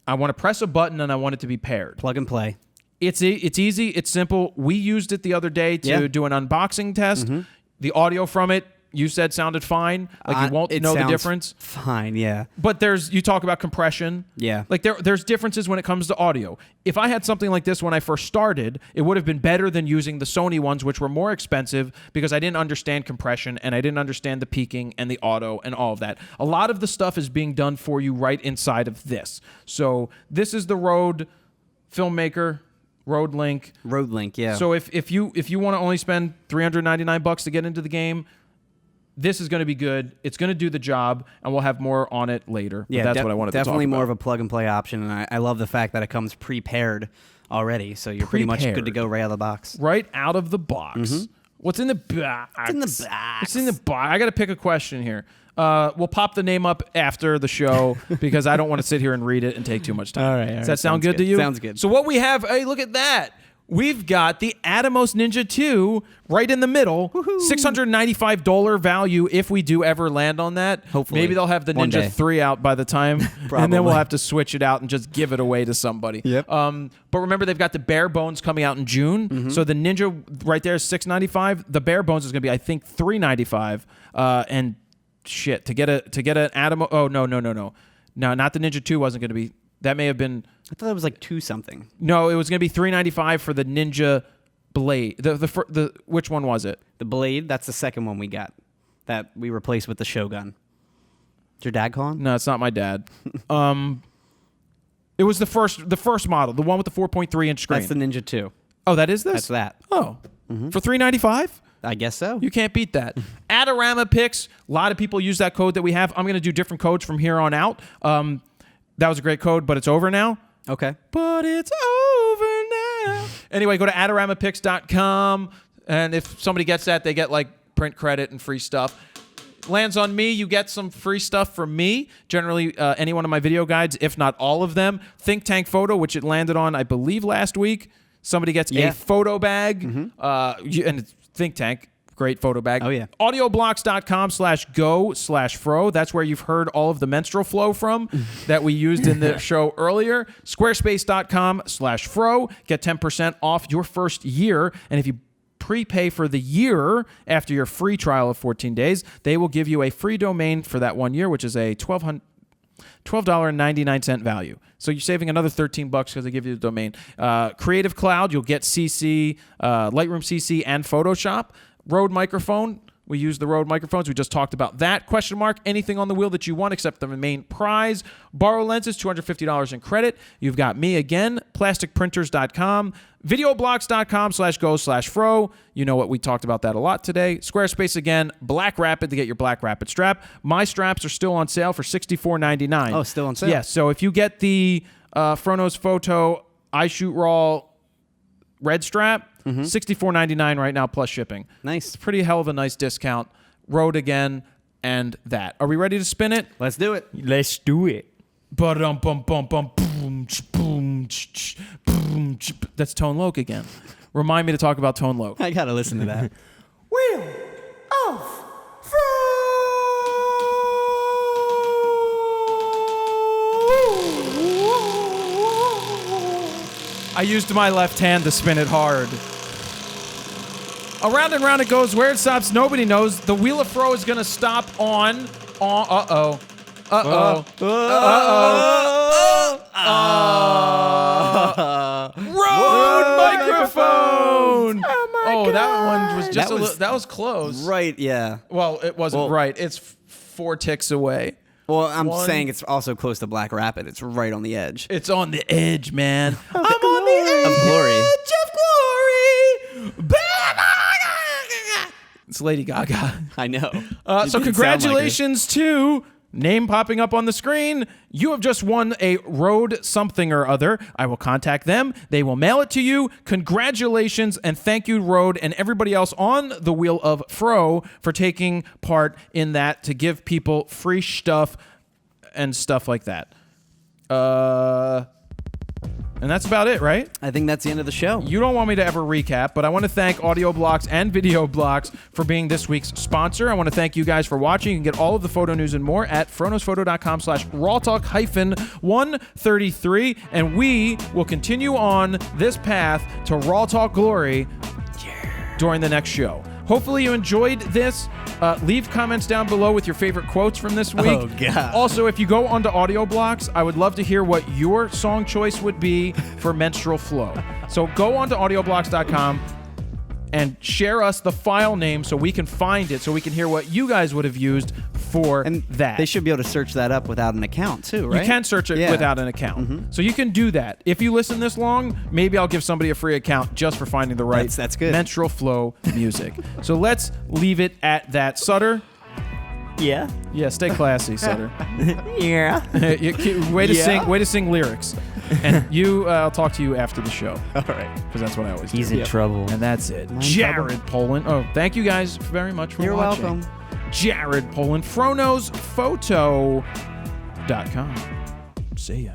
I want to press a button and I want it to be paired. Plug and play. It's easy. It's simple. We used it the other day to do an unboxing test. The audio from it, you said sounded fine. Like you won't know the difference. Fine, yeah. But you talk about compression. Yeah. Like there's differences when it comes to audio. If I had something like this when I first started, it would have been better than using the Sony ones, which were more expensive because I didn't understand compression and I didn't understand the peaking and the auto and all of that. A lot of the stuff is being done for you right inside of this. So this is the Rode Filmmaker Road Link. Road Link, yeah. So if you want to only spend $399 to get into the game, this is going to be good. It's going to do the job, and we'll have more on it later. Yeah, but that's what I wanted to talk about. Definitely more of a plug-and-play option, and I love the fact that it comes prepared already, so you're pretty much good to go right out of the box. Right out of the box. Mm-hmm. What's in the box? What's in the box? What's in the box? I got to pick a question here. We'll pop the name up after the show because I don't want to sit here and read it and take too much time. All right. Does that sound good to you? Sounds good. So what we have, hey, look at that. We've got the Atomos Ninja 2 right in the middle. Woohoo. $695 value if we do ever land on that. Hopefully. Maybe they'll have the One Ninja day. 3 out by the time, and then Probably. we'll have to switch it out and just give it away to somebody. Yep. But remember, they've got the bare bones coming out in June. Mm-hmm. So the Ninja right there is $695. The bare bones is going to be, I think, $395. And shit, to get an Atomos. Oh, no. No, not the Ninja 2 wasn't going to be. That may have been. I thought it was like 2 something. No, it was going to be $395 for the Ninja Blade. The which one was it? The Blade, that's the second one we got that we replaced with the Shogun. Is your dad calling? No, it's not my dad. It was the first model, the one with the 4.3-inch screen. That's the Ninja 2. Oh, that is this? That's that. Oh, for $395? I guess so. You can't beat that. Adorama Picks. A lot of people use that code that we have. I'm going to do different codes from here on out. That was a great code, but it's over now. Okay. But it's over now. Anyway, go to adoramapicks.com, and if somebody gets that, they get like print credit and free stuff. Lands on me, you get some free stuff from me. Generally, any one of my video guides, if not all of them. Think Tank Photo, which it landed on, I believe, last week. Somebody gets a photo bag, and it's Think Tank. Great photo bag. Oh, yeah. Audioblocks.com/go/fro. That's where you've heard all of the menstrual flow from that we used in the show earlier. Squarespace.com/fro. Get 10% off your first year. And if you prepay for the year after your free trial of 14 days, they will give you a free domain for that 1 year, which is a $12.99 value. So you're saving another $13 because they give you the domain. Creative Cloud, you'll get CC, Lightroom CC, and Photoshop. Rode microphone. We use the Rode microphones. We just talked about that. Question mark. Anything on the wheel that you want except the main prize. Borrow lenses, $250 in credit. You've got me again. Plasticprinters.com. Videoblocks.com/go/fro. You know what? We talked about that a lot today. Squarespace again. Black Rapid to get your Black Rapid strap. My straps are still on sale for $64.99. Oh, still on sale? Yes. So if you get the Fronos Photo iShoot Raw red strap, $64.99 right now plus shipping. Nice. It's a pretty hell of a nice discount. Rode again, and that. Are we ready to spin it? Let's do it. Let's do it. Ba-dum bum bum bum boom boom boom. That's Tone Loc again. Remind me to talk about Tone Loc. I got to listen to that. Wheel of Fro. I used my left hand to spin it hard. Around and round it goes. Where it stops, nobody knows. The Wheel of Fro is going to stop on. Uh-oh. Uh-oh. Rode microphone. Oh, that one was just that was close. Right, yeah. Well, it wasn't right. It's 4 ticks away. Well, I'm saying it's also close to Black Rapid. It's right on the edge. It's on the edge, man. I'm on the edge of glory. Of glory. It's Lady Gaga. I know. So congratulations to name popping up on the screen. You have just won a Rode something or other. I will contact them. They will mail it to you. Congratulations and thank you, Rode, and everybody else on the Wheel of Fro for taking part in that to give people free stuff and stuff like that. And that's about it, right? I think that's the end of the show. You don't want me to ever recap, but I want to thank Audio Blocks and Video Blocks for being this week's sponsor. I want to thank you guys for watching. You can get all of the photo news and more at fronosphoto.com/RAWtalk-133. And we will continue on this path to RAWtalk glory during the next show. Hopefully you enjoyed this. Leave comments down below with your favorite quotes from this week. Oh, God. Also, if you go onto Audio Blocks, I would love to hear what your song choice would be for Menstrual Flow. So go onto audioblocks.com and share us the file name so we can find it, so we can hear what you guys would have used for And that. They should be able to search that up without an account too, right? You can search it without an account. So you can do that. If you listen this long, maybe I'll give somebody a free account just for finding the right That's good. menstrual flow music. So let's leave it at that. Sutter? Yeah. Yeah, stay classy, Sutter. Yeah. Way to sing lyrics. And I'll talk to you after the show. All right. Because that's what I always do. He's in trouble. And that's it. Jared Polin. Oh, thank you guys very much for You're watching. welcome. Jared Polin, FronosPhoto.com. See ya.